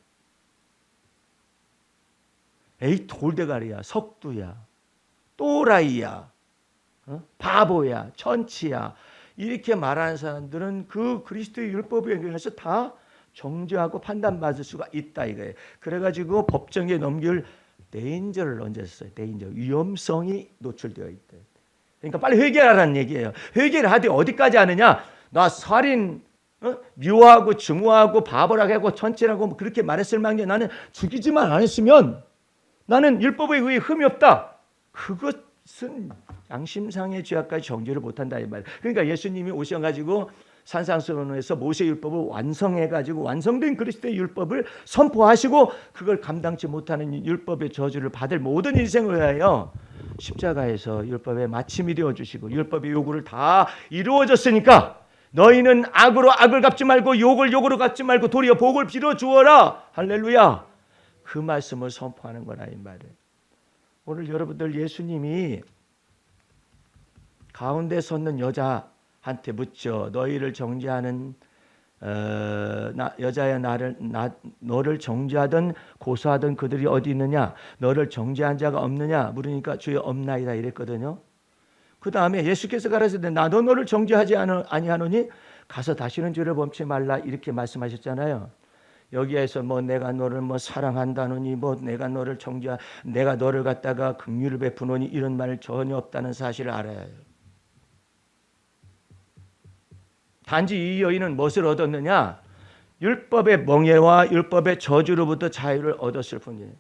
에이 돌대가리야, 석두야, 또라이야, 바보야, 천치야, 이렇게 말하는 사람들은 그 그리스도의 율법에 의해서 다 정죄하고 판단받을 수가 있다 이거예요. 그래가지고 법정에 넘길 데인저를 얹었어요. 데인저, 위험성이 노출되어 있다. 그러니까 빨리 회개하라는 얘기예요. 회개를 하되 어디까지 하느냐? 나 살인, 미워하고 증오하고 바보라고 하고 천치라고 그렇게 말했을 망정 나는 죽이지만 안 했으면 나는 율법에 의해 흠이 없다. 그것은 양심상의 죄악까지 정죄를 못한다 이 말. 그러니까 예수님이 오셔가지고 산상수훈에서 모세 율법을 완성해가지고 완성된 그리스도의 율법을 선포하시고 그걸 감당치 못하는 율법의 저주를 받을 모든 인생을 위하여 십자가에서 율법의 마침이 되어주시고 율법의 요구를 다 이루어졌으니까 너희는 악으로 악을 갚지 말고 욕을 욕으로 갚지 말고 도리어 복을 빌어 주어라. 할렐루야. 그 말씀을 선포하는 거라 이 말이에요. 오늘 여러분들 예수님이 가운데 섰는 여자한테 묻죠. 너희를 정죄하는 여자야 너를 정죄하던 고소하던 그들이 어디 있느냐? 너를 정죄한 자가 없느냐? 물으니까 주여 없나이다 이랬거든요. 그 다음에 예수께서 가라사대 나도 너를 정죄하지 아니하노니 가서 다시는 죄를 범치 말라 이렇게 말씀하셨잖아요. 여기에서 뭐 내가 너를 뭐 사랑한다느니 뭐 내가 너를 내가 너를 갖다가 긍휼을 베푸노니 이런 말 전혀 없다는 사실을 알아야 해요. 단지 이 여인은 무엇을 얻었느냐? 율법의 멍에와 율법의 저주로부터 자유를 얻었을 뿐이에요.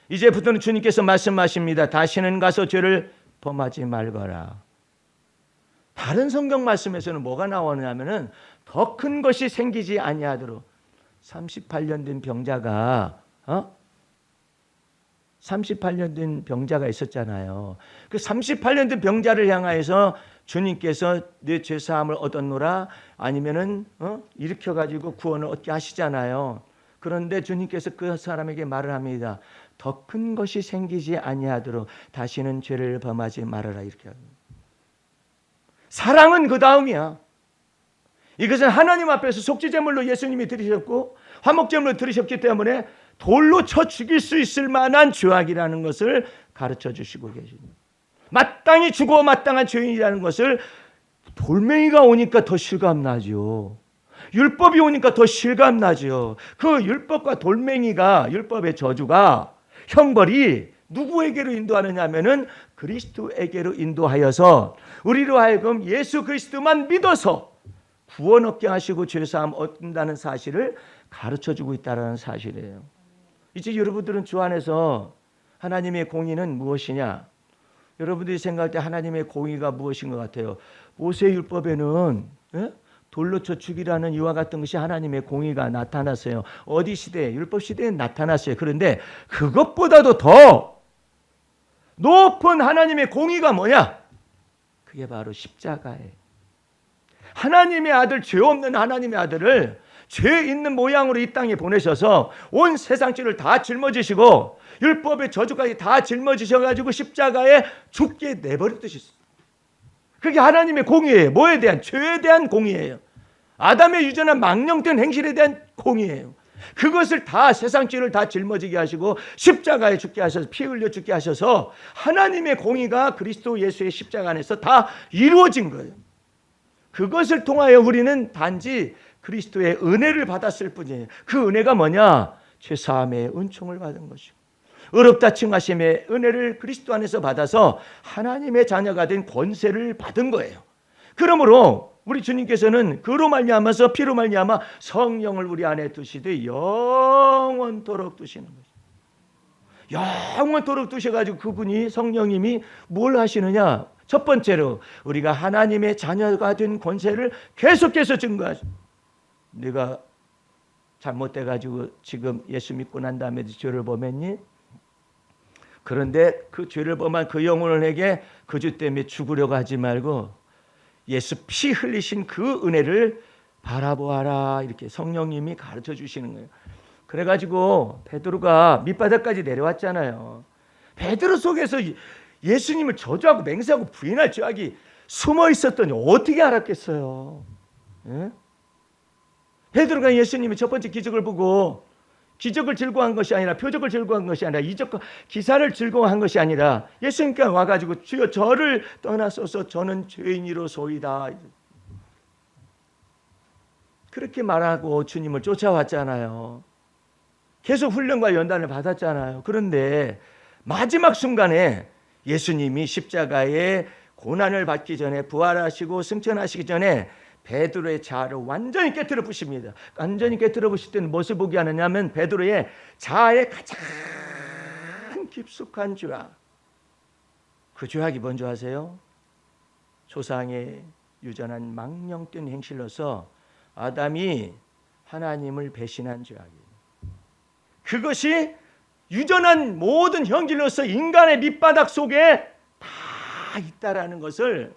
이제부터는 주님께서 말씀하십니다. 다시는 가서 죄를 범하지 말거라. 다른 성경 말씀에서는 뭐가 나오냐면은 더 큰 것이 생기지 아니하도록 38년 된 병자가 38년 된 병자가 있었잖아요. 그 38년 된 병자를 향하여서 주님께서 내 죄사함을 얻었노라 아니면은 일으켜 가지고 구원을 얻게 하시잖아요. 그런데 주님께서 그 사람에게 말을 합니다. 더 큰 것이 생기지 아니하도록 다시는 죄를 범하지 말아라 이렇게 합니다. 사랑은 그 다음이야. 이것은 하나님 앞에서 속죄제물로 예수님이 드리셨고 화목제물로 드리셨기 때문에 돌로 쳐 죽일 수 있을 만한 죄악이라는 것을 가르쳐 주시고 계십니다. 마땅히 죽어 마땅한 죄인이라는 것을 돌멩이가 오니까 더 실감나죠. 율법이 오니까 더 실감나죠. 그 율법과 돌멩이가 율법의 저주가 형벌이 누구에게로 인도하느냐 하면은 그리스도에게로 인도하여서 우리로 하여금 예수 그리스도만 믿어서 구원 얻게 하시고 죄사함 얻는다는 사실을 가르쳐주고 있다는 사실이에요. 이제 여러분들은 주 안에서 하나님의 공의는 무엇이냐? 여러분들이 생각할 때 하나님의 공의가 무엇인 것 같아요? 모세율법에는 돌로 쳐 죽이라는 이와 같은 것이 하나님의 공의가 나타났어요. 어디 시대에? 율법 시대에 나타났어요. 그런데 그것보다도 더 높은 하나님의 공의가 뭐냐? 그게 바로 십자가예요. 하나님의 아들, 죄 없는 하나님의 아들을 죄 있는 모양으로 이 땅에 보내셔서 온 세상 죄를 다 짊어지시고 율법의 저주까지 다 짊어지셔가지고 십자가에 죽게 내버려 두셨어요. 그게 하나님의 공의예요. 뭐에 대한? 죄에 대한 공의예요. 아담의 유전한 망령된 행실에 대한 공의예요. 그것을 다 세상 죄를 다 짊어지게 하시고 십자가에 죽게 하셔서 피 흘려 죽게 하셔서 하나님의 공의가 그리스도 예수의 십자가 안에서 다 이루어진 거예요. 그것을 통하여 우리는 단지 그리스도의 은혜를 받았을 뿐이에요. 그 은혜가 뭐냐? 죄사함의 은총을 받은 것이고 의롭다 칭하심의 은혜를 그리스도 안에서 받아서 하나님의 자녀가 된 권세를 받은 거예요. 그러므로 우리 주님께서는 그로 말미암아서 피로 말미암아 성령을 우리 안에 두시되 영원토록 두시는 거죠. 영원토록 두셔가지고 그분이 성령님이 뭘 하시느냐? 첫 번째로 우리가 하나님의 자녀가 된 권세를 계속해서 증거하죠. 네가 잘못돼가지고 지금 예수 믿고 난 다음에도 죄를 범했니? 그런데 그 죄를 범한 그 영혼에게 그 죄 때문에 죽으려고 하지 말고 예수 피 흘리신 그 은혜를 바라보아라 이렇게 성령님이 가르쳐 주시는 거예요. 그래가지고 베드로가 밑바닥까지 내려왔잖아요. 베드로 속에서 예수님을 저주하고 맹세하고 부인할 죄악이 숨어 있었더니 어떻게 알았겠어요? 예? 베드로가 예수님이 첫 번째 기적을 보고 기적을 즐거워한 것이 아니라 표적을 즐거워한 것이 아니라 이적과 기사를 즐거워한 것이 아니라 예수님께 와가지고 주여 저를 떠나소서 저는 죄인이로소이다 그렇게 말하고 주님을 쫓아왔잖아요. 계속 훈련과 연단을 받았잖아요. 그런데 마지막 순간에 예수님이 십자가에 고난을 받기 전에 부활하시고 승천하시기 전에 베드로의 자아를 완전히 깨트려 부십니다. 완전히 깨트려 부실 때는 무엇을 보게 하느냐면 베드로의 자아의 가장 깊숙한 죄악. 그 죄악이 뭔지 아세요? 조상의 유전한 망령된 행실로서 아담이 하나님을 배신한 죄악이에요. 그것이 유전한 모든 형질로서 인간의 밑바닥 속에 다 있다라는 것을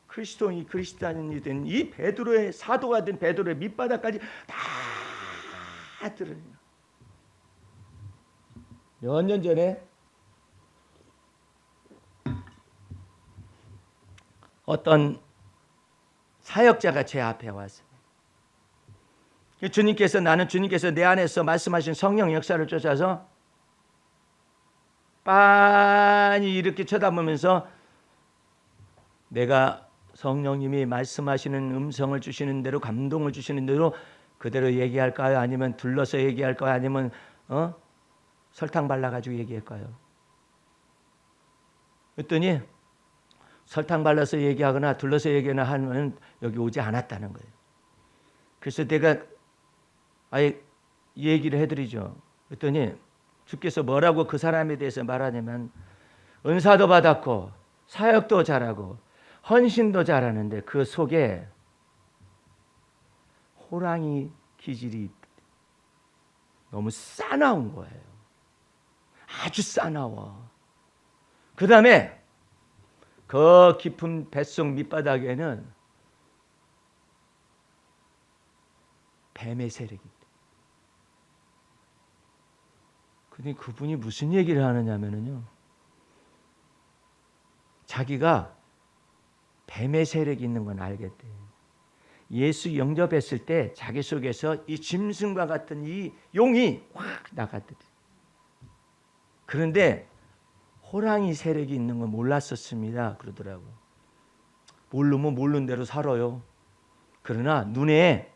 그리스도인이 된 이 베드로의 사도가 된 베드로의 밑바닥까지 다 드러내요. 몇 년 전에 어떤 사역자가 제 앞에 왔어요. 나는 주님께서 내 안에서 말씀하신 성령 역사를 쫓아서 빤히 이렇게 쳐다보면서 내가 성령님이 말씀하시는 음성을 주시는 대로 감동을 주시는 대로 그대로 얘기할까요? 아니면 둘러서 얘기할까요? 아니면 설탕 발라가지고 얘기할까요? 그랬더니 설탕 발라서 얘기하거나 둘러서 얘기하거나 하면 여기 오지 않았다는 거예요. 그래서 내가 아예 얘기를 해드리죠. 그랬더니 주께서 뭐라고 그 사람에 대해서 말하냐면 은사도 받았고 사역도 잘하고 헌신도 잘하는데 그 속에 호랑이 기질이 너무 싸나운 거예요. 아주 싸나워. 그 다음에 그 깊은 뱃속 밑바닥에는 뱀의 세력이 있다. 근데 그분이 무슨 얘기를 하느냐면요, 자기가 뱀의 세력이 있는 건 알겠대. 예수 영접했을 때 자기 속에서 이 짐승과 같은 이 용이 확 나갔대. 그런데 호랑이 세력이 있는 건 몰랐었습니다. 그러더라고. 모르면 모르는 대로 살아요. 그러나 눈에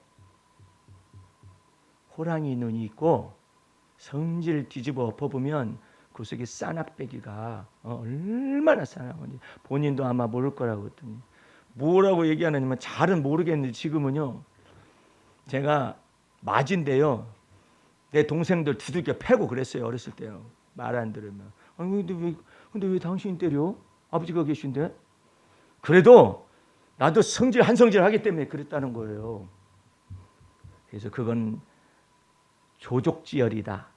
호랑이 눈이 있고 성질 뒤집어 엎어보면 그 속에 싸납배기가 얼마나 싸나운지 본인도 아마 모를 거라고 했더니 뭐라고 얘기하느냐면 잘은 모르겠는데 지금은요, 제가 맞인데요, 내 동생들 두들겨 패고 그랬어요. 어렸을 때요. 말 안 들으면. 아니 근데 왜 당신이 때려? 아버지가 계신데? 그래도 나도 성질 한 성질 하기 때문에 그랬다는 거예요. 그래서 그건 조족지열이다.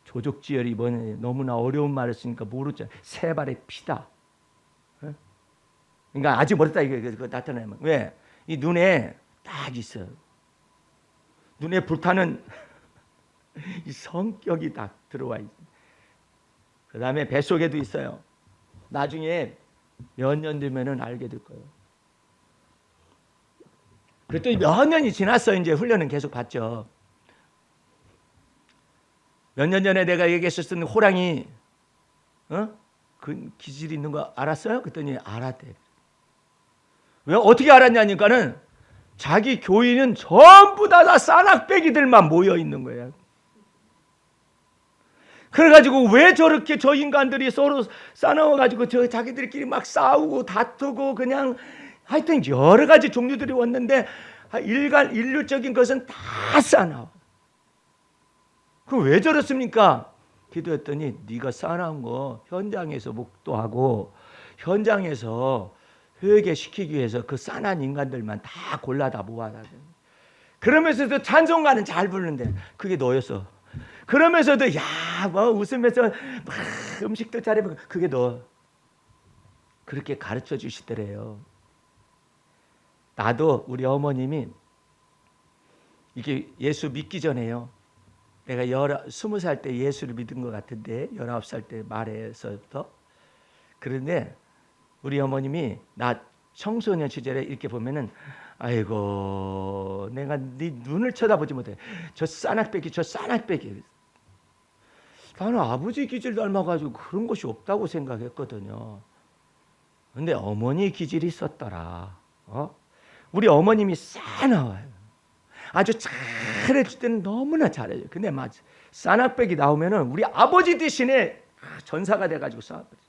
조족지열이 뭐냐, 너무나 어려운 말을 쓰니까 모르잖아. 세 발의 피다. 그러니까 아직 멀었다 이거 나타나면 왜? 이 눈에 딱 있어요. 눈에 불타는 이 성격이 딱 들어와 있어요. 그 다음에 뱃속에도 있어요. 나중에 몇 년 되면은 알게 될 거예요. 그랬더니 몇 년이 지났어. 이제 훈련은 계속 받죠. 몇 년 전에 내가 얘기했었던 호랑이, 그 기질이 있는 거 알았어요? 그랬더니 알았대. 왜 어떻게 알았냐니까는 자기 교인은 전부 다 싸낙배기들만 모여 있는 거예요. 그래가지고 왜 저렇게 저 인간들이 서로 싸나워가지고 저 자기들끼리 막 싸우고 다투고 그냥 하여튼 여러 가지 종류들이 왔는데 인류적인 것은 다 싸나워. 그럼 왜 저렇습니까? 기도했더니 네가 싸나운 거 현장에서 목도하고 현장에서 회개시키기 위해서 그 싸난 인간들만 다 골라다 모아다. 그러면서도 찬송가는 잘 부르는데 그게 너였어. 그러면서도 뭐 웃으면서 막 음식도 잘해보고 그게 너. 그렇게 가르쳐 주시더래요. 나도 우리 어머님이 이게 예수 믿기 전에요. 내가 20살 때 예수를 믿은 것 같은데 19살 때 말해서부터. 그런데 우리 어머님이 나 청소년 시절에 이렇게 보면은 아이고 내가 네 눈을 쳐다보지 못해. 저 싸낙배기. 나는 아버지 기질 닮아가지고 그런 것이 없다고 생각했거든요. 근데 어머니 기질이 있었더라. 우리 어머님이 싸나워요. 아주 잘해줄 때는 너무나 잘해요. 근데 맞아. 싸낙배기 나오면은 우리 아버지 대신에 전사가 돼가지고 싸워버려.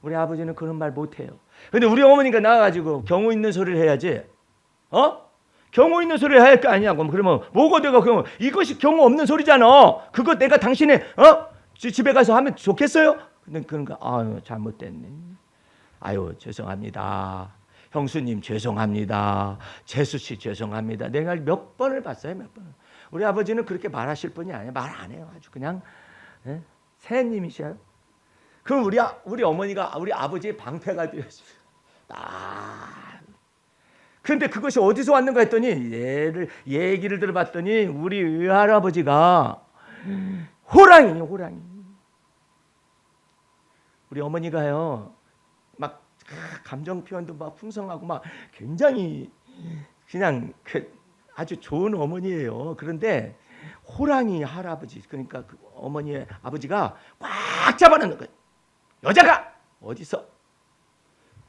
우리 아버지는 그런 말 못해요. 근데 우리 어머니가 나와가지고 경우 있는 소리를 해야지. 경우 있는 소리를 해야 할 거 아니냐고. 그러면 뭐가 내가 경우, 이것이 경우 없는 소리잖아. 그거 내가 당신의 집에 가서 하면 좋겠어요? 근데 그런가, 아유 잘못됐네. 아유 죄송합니다. 형수님 죄송합니다. 재수씨 죄송합니다. 내가 몇 번을 봤어요. 몇 번. 우리 아버지는 그렇게 말하실 분이 아니에요. 말 안 해요. 아주 그냥 새님이셔요. 그럼 우리 어머니가 우리 아버지의 방패가 되었어요. 그런데 그것이 어디서 왔는가 했더니 얘기를 들어봤더니 우리 외할아버지가 호랑이에요. 호랑이. 우리 어머니가요 막 감정 표현도 막 풍성하고 막 굉장히 그냥 아주 좋은 어머니예요. 그런데 호랑이 할아버지, 그러니까 그 어머니의 아버지가 꽉 잡아놓는 거예요. 여자가 어디서?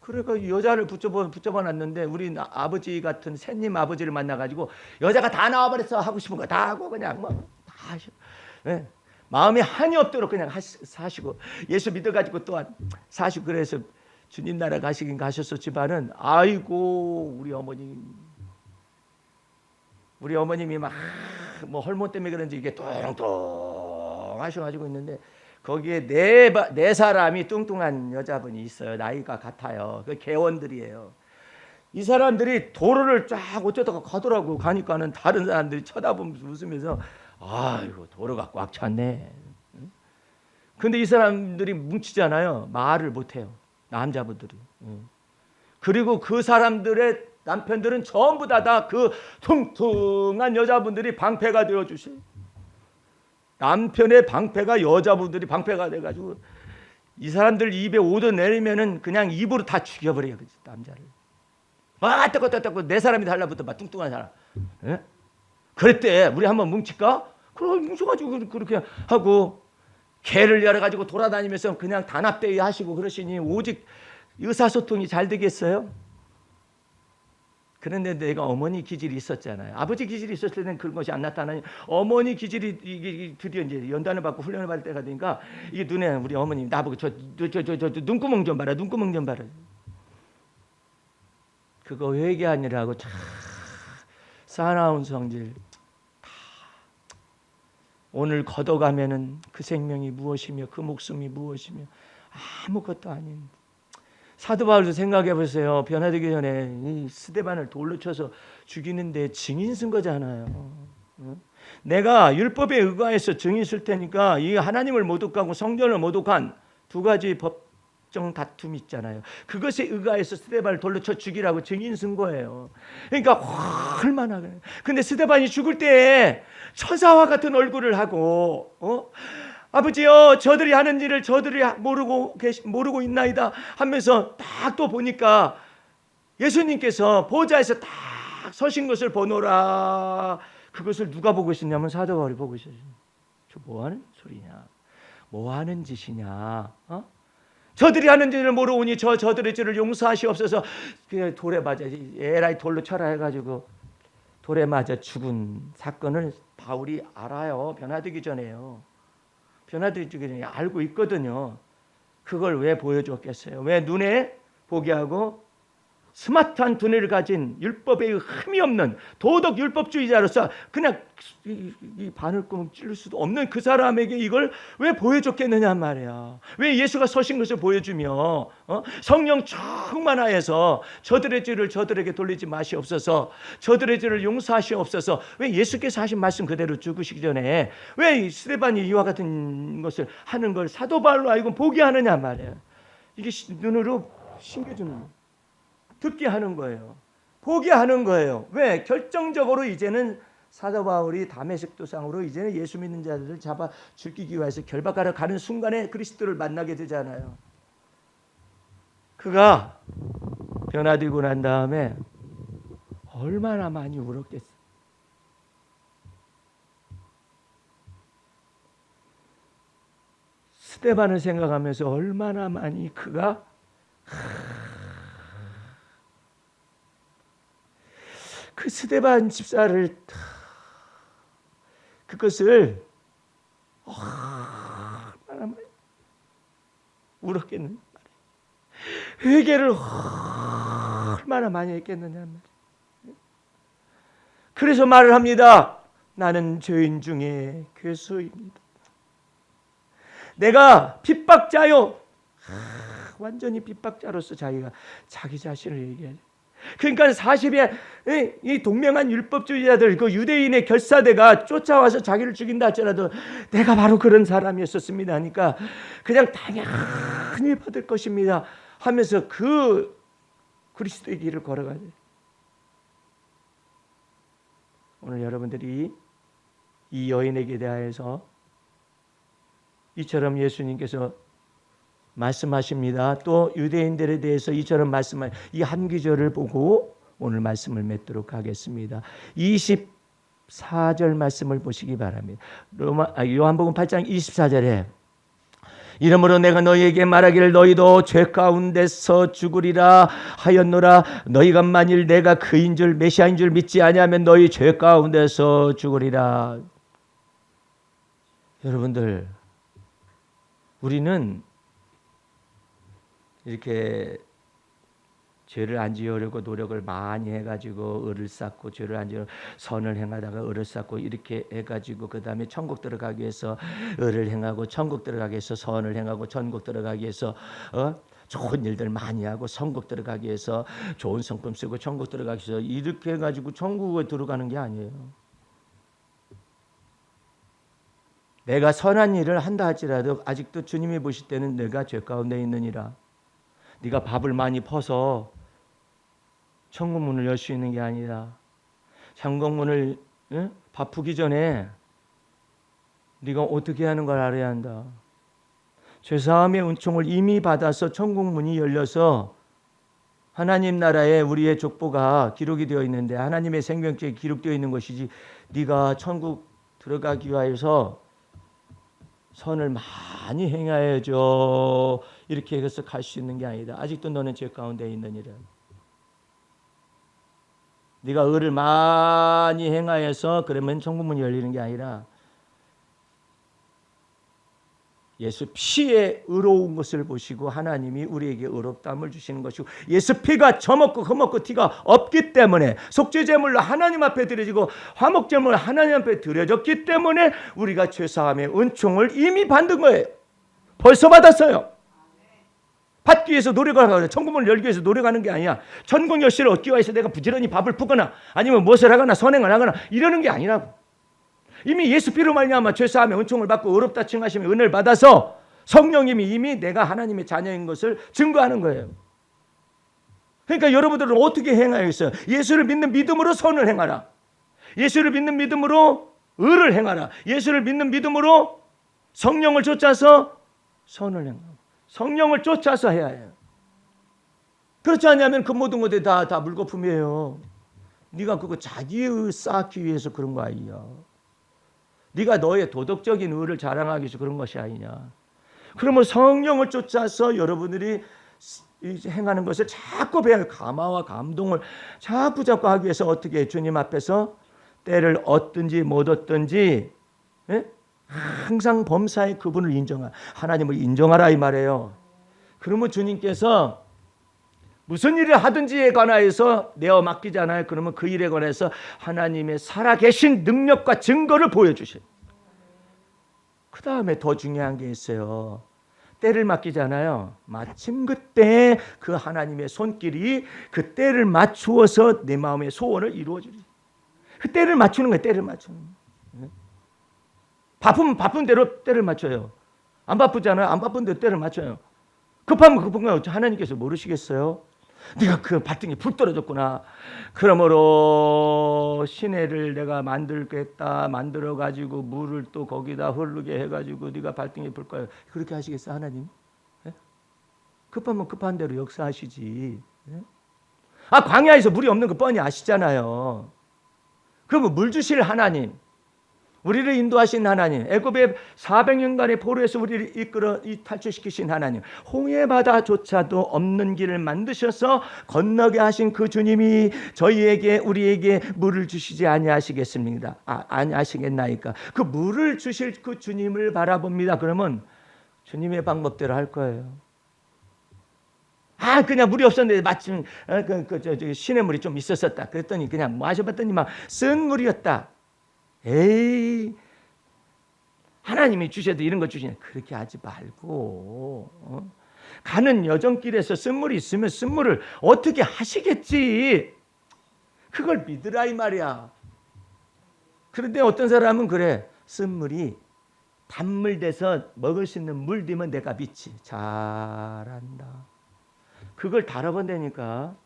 그래가 여자를 붙잡아 놨는데 우리 아버지 같은 새님 아버지를 만나가지고 여자가 다 나와버렸어. 하고 싶은 거 다 하고 그냥 뭐 다 하시고, 네. 마음에 한이 없도록 그냥 사시고 예수 믿어가지고 또한 사시고 그래서 주님 나라 가시긴 가셨었지만은 아이고 우리 어머님이 막 뭐 헐몬 때문에 그런지 이게 뚱뚱 하셔가지고 있는데 거기에 네 사람이 뚱뚱한 여자분이 있어요. 나이가 같아요. 그 개원들이에요. 이 사람들이 도로를 쫙 어쩌다가 가더라고. 가니까는 다른 사람들이 쳐다보면서 웃으면서 아이고 도로가 꽉 찼네. 근데 이 사람들이 뭉치잖아요. 말을 못해요. 남자분들이. 그리고 그 사람들의 남편들은 전부 다 그 퉁퉁한 여자분들이 방패가 되어주세요. 남편의 방패가 여자분들이 방패가 돼가지고 이 사람들 입에 오도 내리면은 그냥 입으로 다 죽여버려요. 그치? 남자를. 뜨거 내 사람이 달라붙어 막 뚱뚱한 사람. 예? 그랬대. 우리 한번 뭉칠까? 그럼 뭉쳐가지고 그렇게 하고 개를 열어가지고 돌아다니면서 그냥 단합대회 하시고 그러시니 오직 의사소통이 잘 되겠어요? 그런데 내가 어머니 기질이 있었잖아요. 아버지 기질이 있었을 때는 그런 것이 안 나타나니 어머니 기질이 이게 드디어 이제 연단을 받고 훈련을 받을 때가 되니까 이게 눈에 우리 어머님 나보고 저 눈구멍 좀 봐라. 눈구멍 좀 봐라. 그거 회개하느라고 참 사나운 성질 오늘 걷어가면은 그 생명이 무엇이며 그 목숨이 무엇이며 아무것도 아닌 사도 바울도 생각해 보세요. 변화되기 전에 이 스데반을 돌로 쳐서 죽이는데 증인 쓴 거잖아요. 내가 율법에 의거해서 증인 쓸 테니까 이 하나님을 모독하고 성전을 모독한 두 가지 법정 다툼이 있잖아요. 그것에 의거해서 스데반을 돌로 쳐 죽이라고 증인 쓴 거예요. 그러니까 얼마나 그래. 근데 스데반이 죽을 때 천사와 같은 얼굴을 하고 아버지여 저들이 하는 일을 저들이 모르고 있나이다 하면서 딱 또 보니까 예수님께서 보좌에서 딱 서신 것을 보노라. 그것을 누가 보고 있었냐면 사도 바울이 보고 있었어요. 저 뭐하는 소리냐, 뭐하는 짓이냐. 저들이 하는 일을 모르오니 저들의 죄를 용서하시옵소서. 그냥 돌에 맞아 에라이 돌로 쳐라 해가지고 돌에 맞아 죽은 사건을 바울이 알아요. 변화되기 전에요. 변화되기 전에 알고 있거든요. 그걸 왜 보여줬겠어요? 왜 눈에 보게 하고 스마트한 두뇌를 가진 율법에 흠이 없는 도덕 율법주의자로서 그냥 이 바늘구멍 찔릴 수도 없는 그 사람에게 이걸 왜 보여줬겠느냐 말이야. 왜 예수가 서신 것을 보여주며 성령 충만하여서 저들의 죄를 저들에게 돌리지 마시옵소서, 저들의 죄를 용서하시옵소서. 왜 예수께서 하신 말씀 그대로 죽으시기 전에 왜 스데반이 이와 같은 것을 하는 걸 사도 바울로 알고 보게 하느냐 말이야. 이게 눈으로 신겨주는 거예요. 듣게 하는 거예요. 보게 하는 거예요. 왜? 결정적으로 이제는 사도 바울이 다메섹 도상으로 이제는 예수 믿는 자들을 잡아 죽이기 위해서 결박하러 가는 순간에 그리스도를 만나게 되잖아요. 그가 변화되고 난 다음에 얼마나 많이 울었겠어요. 스데반을 생각하면서 얼마나 많이 그가 그 스데반 집사를 그것을 얼마나 많이 울었겠느냐 말이에요. 회개를 얼마나 많이 했겠느냐 말이에요. 그래서 말을 합니다. 나는 죄인 중에 괴수입니다. 내가 핍박자요. 완전히 핍박자로서 자기가 자기 자신을 얘기하죠. 그러니까 40에 이 동맹한 율법주의자들 그 유대인의 결사대가 쫓아와서 자기를 죽인다 할지라도 내가 바로 그런 사람이었었습니다 하니까 그냥 당연히 받을 것입니다 하면서 그 그리스도의 길을 걸어가요. 오늘 여러분들이 이 여인에게 대하여서 이처럼 예수님께서 말씀하십니다. 또 유대인들에 대해서 이처럼 말씀한 이 한 구절을 보고 오늘 말씀을 맺도록 하겠습니다. 24절 말씀을 보시기 바랍니다. 요한복음 8장 24절에 이러므로 내가 너희에게 말하기를 너희도 죄 가운데서 죽으리라 하였노라. 너희가 만일 내가 그인 줄 메시아인 줄 믿지 아니하면 너희 죄 가운데서 죽으리라. 여러분들, 우리는 이렇게 죄를 안 지으려고 노력을 많이 해가지고 을을 쌓고 죄를 안 지으려고 선을 행하다가 을을 쌓고 이렇게 해가지고 그 다음에 천국 들어가기 위해서 을을 행하고 천국 들어가기 위해서 선을 행하고 천국 들어가기 위해서 좋은 일들 많이 하고 천국 들어가기 위해서 좋은 성품 쓰고 천국 들어가기 위해서 이렇게 해가지고 천국에 들어가는 게 아니에요. 내가 선한 일을 한다 할지라도 아직도 주님이 보실 때는 내가 죄 가운데 있느니라. 네가 밥을 많이 퍼서 천국 문을 열 수 있는 게 아니라 천국 문을 바쁘기 전에 네가 어떻게 하는 걸 알아야 한다. 죄사함의 은총을 이미 받아서 천국 문이 열려서 하나님 나라에 우리의 족보가 기록이 되어 있는데 하나님의 생명책에 기록되어 있는 것이지 네가 천국 들어가기 위해서 선을 많이 행하여줘 이렇게 해서 갈 수 있는 게 아니다. 아직도 너는 죄 가운데 있느니라. 네가 의를 많이 행하여서 그러면 천국 문이 열리는 게 아니라 예수 피에 의로운 것을 보시고 하나님이 우리에게 의롭다함을 주시는 것이고 예수 피가 저먹고 흠없고 티가 없기 때문에 속죄제물로 하나님 앞에 드려지고 화목제물로 하나님 앞에 드려졌기 때문에 우리가 죄사함의 은총을 이미 받은 거예요. 벌써 받았어요. 받기 위해서 노력하는 천국문을 열기 위해서 노력하는 게 아니야. 천국 열쇠를 얻기 위해서 내가 부지런히 밥을 푸거나 아니면 무엇을 하거나 선행을 하거나 이러는 게 아니라고. 이미 예수 피로 말미암아 죄사함의 은총을 받고 의롭다 칭하심의 은혜를 받아서 성령님이 이미 내가 하나님의 자녀인 것을 증거하는 거예요. 그러니까 여러분들은 어떻게 행하겠어요? 예수를 믿는 믿음으로 선을 행하라. 예수를 믿는 믿음으로 의를 행하라. 예수를 믿는 믿음으로 성령을 쫓아서 선을 행하라. 성령을 쫓아서 해야 해요. 그렇지 않으면 그 모든 것들이 다 물거품이에요. 네가 그거 자기의 쌓기 위해서 그런 거 아니야. 네가 너의 도덕적인 의를 자랑하기 위해서 그런 것이 아니냐. 그러면 성령을 쫓아서 여러분들이 행하는 것을 자꾸 배워요. 감화와 감동을 자꾸 하기 위해서 어떻게 해? 주님 앞에서 때를 얻든지 못 얻든지 항상 범사의 그분을 인정하라. 하나님을 인정하라 이 말이에요. 그러면 주님께서 무슨 일을 하든지에 관하여서 내어 맡기잖아요. 그러면 그 일에 관해서 하나님의 살아계신 능력과 증거를 보여주셔요. 그 다음에 더 중요한 게 있어요. 때를 맡기잖아요. 마침 그때 그 하나님의 손길이 그 때를 맞추어서 내 마음의 소원을 이루어주리. 그 때를 맞추는 거예요. 때를 맞추는 거예요. 바쁘면 바쁜 대로 때를 맞춰요. 안 바쁘잖아요. 안 바쁜 대로 때를 맞춰요. 급하면 급한 거예요. 하나님께서 모르시겠어요? 네가 그 발등에 불 떨어졌구나. 그러므로 시내를 내가 만들겠다. 만들어 가지고 물을 또 거기다 흐르게 해가지고 네가 발등에 불 꺼요. 그렇게 하시겠어 하나님? 예? 급하면 급한 대로 역사하시지. 예? 광야에서 물이 없는 거 뻔히 아시잖아요. 그러면 물 주실 하나님, 우리를 인도하신 하나님, 애굽의 400년간의 포로에서 우리를 이끌어 탈출시키신 하나님, 홍해 바다조차도 없는 길을 만드셔서 건너게 하신 그 주님이 저희에게 우리에게 물을 주시지 아니하시겠습니까? 아니하시겠나이까? 그 물을 주실 그 주님을 바라봅니다. 그러면 주님의 방법대로 할 거예요. 그냥 물이 없었는데 마침 시냇물이 좀 있었었다. 그랬더니 그냥 마셔봤더니 막 쓴 물이었다. 에이, 하나님이 주셔도 이런 거 주시냐. 그렇게 하지 말고 가는 여정길에서 쓴물이 있으면 쓴물을 어떻게 하시겠지. 그걸 믿으라 이 말이야. 그런데 어떤 사람은 그래. 쓴물이 단물 돼서 먹을 수 있는 물 되면 내가 믿지. 잘한다. 그걸 다뤄본다니까.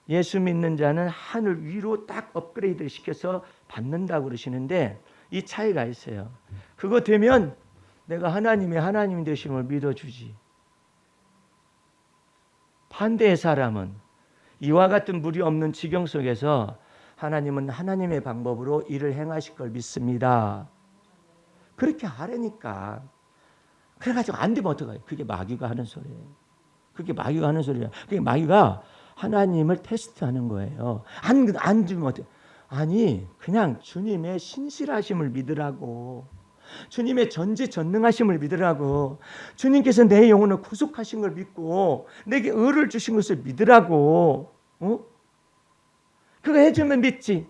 예수 믿는 자는 하늘 위로 딱 업그레이드 시켜서 받는다고 그러시는데 이 차이가 있어요. 그거 되면 내가 하나님의 하나님 되심을 믿어주지. 반대의 사람은 이와 같은 물이 없는 지경 속에서 하나님은 하나님의 방법으로 일을 행하실 걸 믿습니다. 그렇게 하라니까. 그래가지고 안 되면 어떡해요? 그게 마귀가 하는 소리예요. 그게 마귀가 하는 소리야. 그게 마귀가 하나님을 테스트하는 거예요. 안 주면 어때? 아니, 그냥 주님의 신실하심을 믿으라고. 주님의 전지전능하심을 믿으라고. 주님께서 내 영혼을 구속하신 걸 믿고 내게 의를 주신 것을 믿으라고. 그거 해주면 믿지.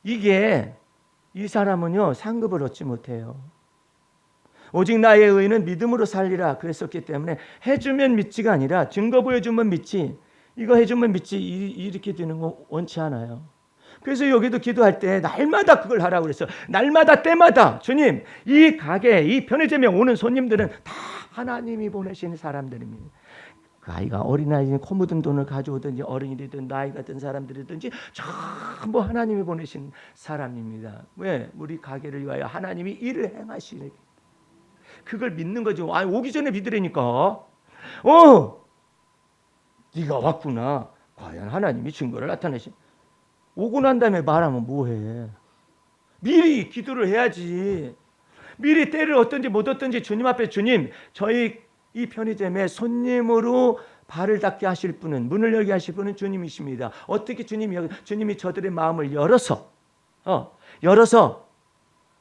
이게 이 사람은요 상급을 얻지 못해요. 오직 나의 의는 믿음으로 살리라 그랬었기 때문에 해주면 믿지가 아니라 증거 보여주면 믿지. 이거 해주면 믿지 이렇게 되는 거 원치 않아요. 그래서 여기도 기도할 때 날마다 그걸 하라고 그랬어. 날마다 때마다 주님, 이 가게, 이 편의점에 오는 손님들은 다 하나님이 보내시는 사람들입니다. 그 아이가 어린아이는 코 묻은 돈을 가져오든지 어른이든 나이가 든 사람들이든지 전부 하나님이 보내신 사람입니다. 왜? 우리 가게를 위하여 하나님이 일을 행하시는, 그걸 믿는 거죠. 아니, 오기 전에 믿으라니까. 네가 왔구나. 과연 하나님이 증거를 나타내신. 오고 난 다음에 말하면 뭐해? 미리 기도를 해야지. 미리 때를 얻든지 못 얻든지 주님 앞에, 주님, 저희 이 편의점에 손님으로 발을 닦게 하실 분은, 문을 열게 하실 분은 주님이십니다. 어떻게 주님이 저들의 마음을 열어서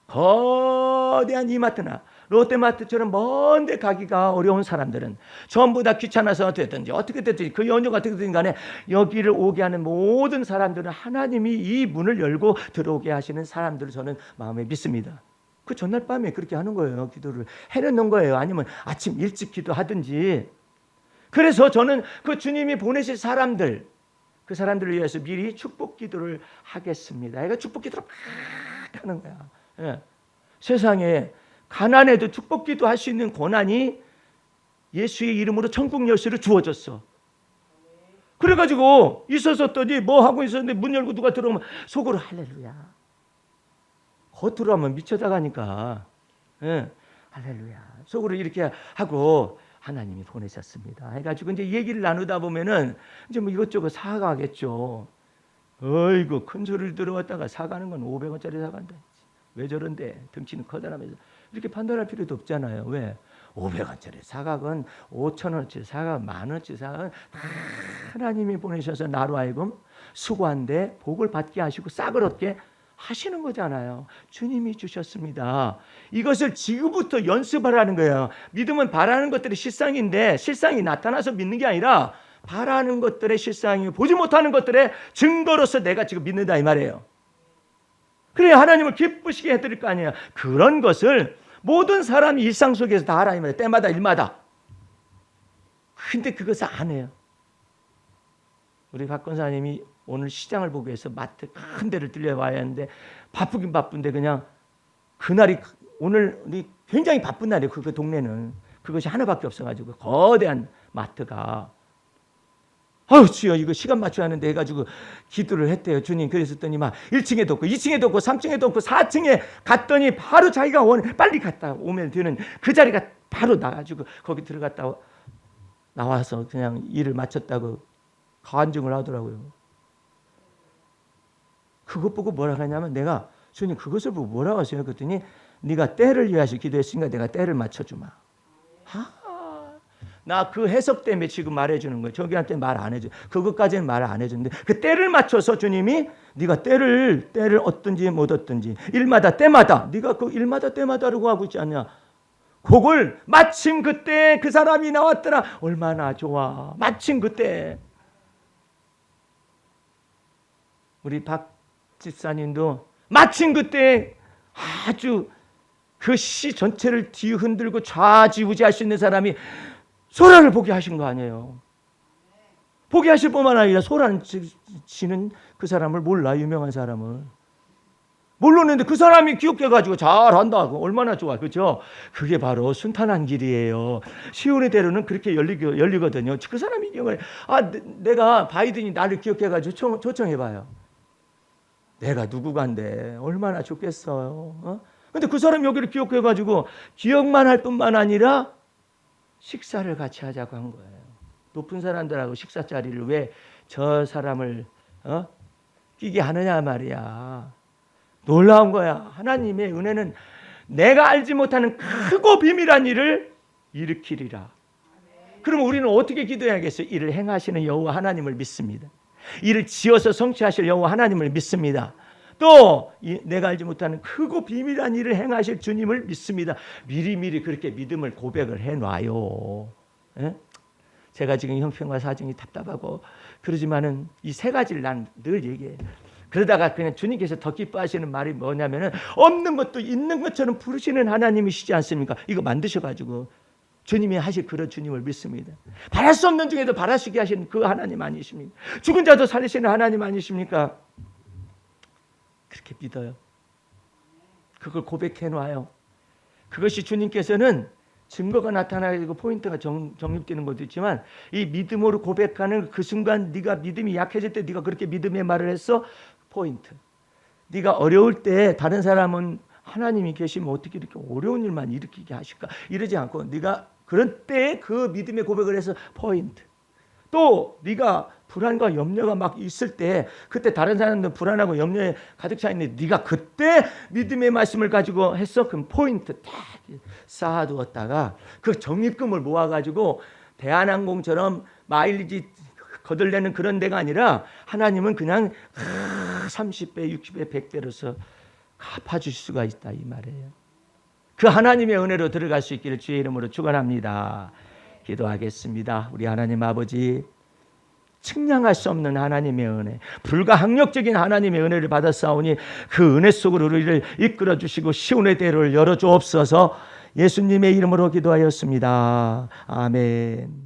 거대한 이마트나 롯데마트처럼 먼데 가기가 어려운 사람들은, 전부 다 귀찮아서 됐든지 어떻게 됐든지 그 연유가 어떻게 됐든 간에 여기를 오게 하는 모든 사람들은 하나님이 이 문을 열고 들어오게 하시는 사람들을 저는 마음에 믿습니다. 그 전날 밤에 그렇게 하는 거예요. 기도를 해놓는 거예요. 아니면 아침 일찍 기도하든지. 그래서 저는 그 주님이 보내실 사람들, 그 사람들을 위해서 미리 축복 기도를 하겠습니다. 그러니까 축복 기도를 막 하는 거야. 예. 세상에 가난해도 축복 기도할 수 있는 권한이 예수의 이름으로 천국 열쇠를 주어졌어. 그래가지고 있었더니 뭐 하고 있었는데 문 열고 누가 들어오면 속으로 할렐루야. 겉으로 하면 미쳐나가니까, 예, 할렐루야. 속으로 이렇게 하고 하나님이 보내셨습니다. 해가지고 이제 얘기를 나누다 보면은 이제 뭐 이것저것 사가겠죠. 어이구, 큰 소리를 들어왔다가 사가는 건 500원짜리 사간다. 왜 저런데? 덩치는 커다라면서. 이렇게 판단할 필요도 없잖아요. 왜? 500원짜리 사각은 5,000원짜리 사각, 10,000원짜리 사각은 다 하나님이 보내셔서 나로 하여금 수고한데 복을 받게 하시고 싹을 얻게 하시는 거잖아요. 주님이 주셨습니다. 이것을 지금부터 연습하라는 거예요. 믿음은 바라는 것들이 실상인데, 실상이 나타나서 믿는 게 아니라 바라는 것들의 실상이 보지 못하는 것들의 증거로서 내가 지금 믿는다 이 말이에요. 그래야 하나님을 기쁘시게 해드릴 거 아니에요. 그런 것을 모든 사람이 일상 속에서 다 알아 이 말이에요. 때마다 일마다. 근데 그것을 안 해요. 우리 박 권사님이 오늘 시장을 보기 위해서 마트 큰 데를 들려와야 하는데 바쁘긴 바쁜데 그냥 그날이 오늘 굉장히 바쁜 날이에요. 그 동네는 그것이 하나밖에 없어가지고 거대한 마트가, 아유 주여 이거 시간 맞춰야 하는데 해가지고 기도를 했대요. 주님. 그랬더니 막 1층에도 없고 2층에도 없고 3층에도 없고 4층에 갔더니 바로 자기가 빨리 갔다 오면 되는 그 자리가 바로 나가지고 거기 들어갔다 나와서 그냥 일을 마쳤다고 간증을 하더라고요. 그것 보고 뭐라 하냐면, 내가 주님 그것을 보고 뭐라고 하세요? 그랬더니 네가 때를 위하여 기도했으니까 내가 때를 맞춰주마. 나 그 해석 때문에 지금 말해주는 거예요. 저기한테 말 안 해줘. 그것까지는 말 안 해주는데 그 때를 맞춰서 주님이 네가 때를 얻든지 못 얻든지 일마다 때마다, 네가 그 일마다 때마다라고 하고 있지 않냐. 그걸 마침 그때 그 사람이 나왔더라. 얼마나 좋아. 마침 그때. 우리 박 집사님도 마침 그때 아주 그 시 전체를 뒤흔들고 좌지우지할 수 있는 사람이 소라를 보게 하신 거 아니에요. 보게 하실 뿐만 아니라 소라는 지는 그 사람을 몰라. 유명한 사람을 모르는데 그 사람이 기억해가지고 잘한다고 얼마나 좋아. 그렇죠? 그게 바로 순탄한 길이에요. 시온의 대로는 그렇게 열리거든요. 그 사람이 기억을, 내가 바이든이 나를 기억해가지고 초청해봐요. 내가 누구간데 얼마나 좋겠어요. 근데 그 사람이 여기를 기억해가지고 기억만 할 뿐만 아니라 식사를 같이 하자고 한 거예요. 높은 사람들하고 식사 자리를 왜 저 사람을 끼게 하느냐 말이야. 놀라운 거야. 하나님의 은혜는 내가 알지 못하는 크고 비밀한 일을 일으키리라. 그러면 우리는 어떻게 기도해야겠어요? 이를 행하시는 여호와 하나님을 믿습니다. 이를 지어서 성취하실 여호와 하나님을 믿습니다. 또 내가 알지 못하는 크고 비밀한 일을 행하실 주님을 믿습니다. 미리미리 그렇게 믿음을 고백을 해놔요. 예? 제가 지금 형편과 사정이 답답하고 그러지만은 이 세 가지를 난 늘 얘기해요. 그러다가 그냥 주님께서 더 기뻐하시는 말이 뭐냐면은 없는 것도 있는 것처럼 부르시는 하나님이시지 않습니까? 이거 만드셔가지고 주님이 하실 그런 주님을 믿습니다. 바랄 수 없는 중에도 바라시게 하시는 그 하나님 아니십니까? 죽은 자도 살리시는 하나님 아니십니까? 그렇게 믿어요. 그걸 고백해 놔요. 그것이 주님께서는 증거가 나타나고 포인트가 정립되는 것도 있지만 이 믿음으로 고백하는 그 순간 네가 믿음이 약해질 때 네가 그렇게 믿음의 말을 했어. 포인트. 네가 어려울 때 다른 사람은 하나님이 계시면 어떻게 이렇게 어려운 일만 일으키게 하실까 이러지 않고 네가 그런 때에 그 믿음의 고백을 해서 포인트. 또 네가 불안과 염려가 막 있을 때 그때 다른 사람들은 불안하고 염려에 가득 차 있는데 네가 그때 믿음의 말씀을 가지고 했어. 그럼 포인트 딱 쌓아두었다가 그 적립금을 모아가지고 대한항공처럼 마일리지 거들내는 그런 데가 아니라 하나님은 그냥 30배, 60배, 100배로서 갚아줄 수가 있다 이 말이에요. 그 하나님의 은혜로 들어갈 수 있기를 주의 이름으로 축원합니다. 기도하겠습니다. 우리 하나님 아버지, 측량할 수 없는 하나님의 은혜, 불가항력적인 하나님의 은혜를 받았사오니 그 은혜 속으로 우리를 이끌어 주시고 시온의 대로를 열어 주옵소서. 예수님의 이름으로 기도하였습니다. 아멘.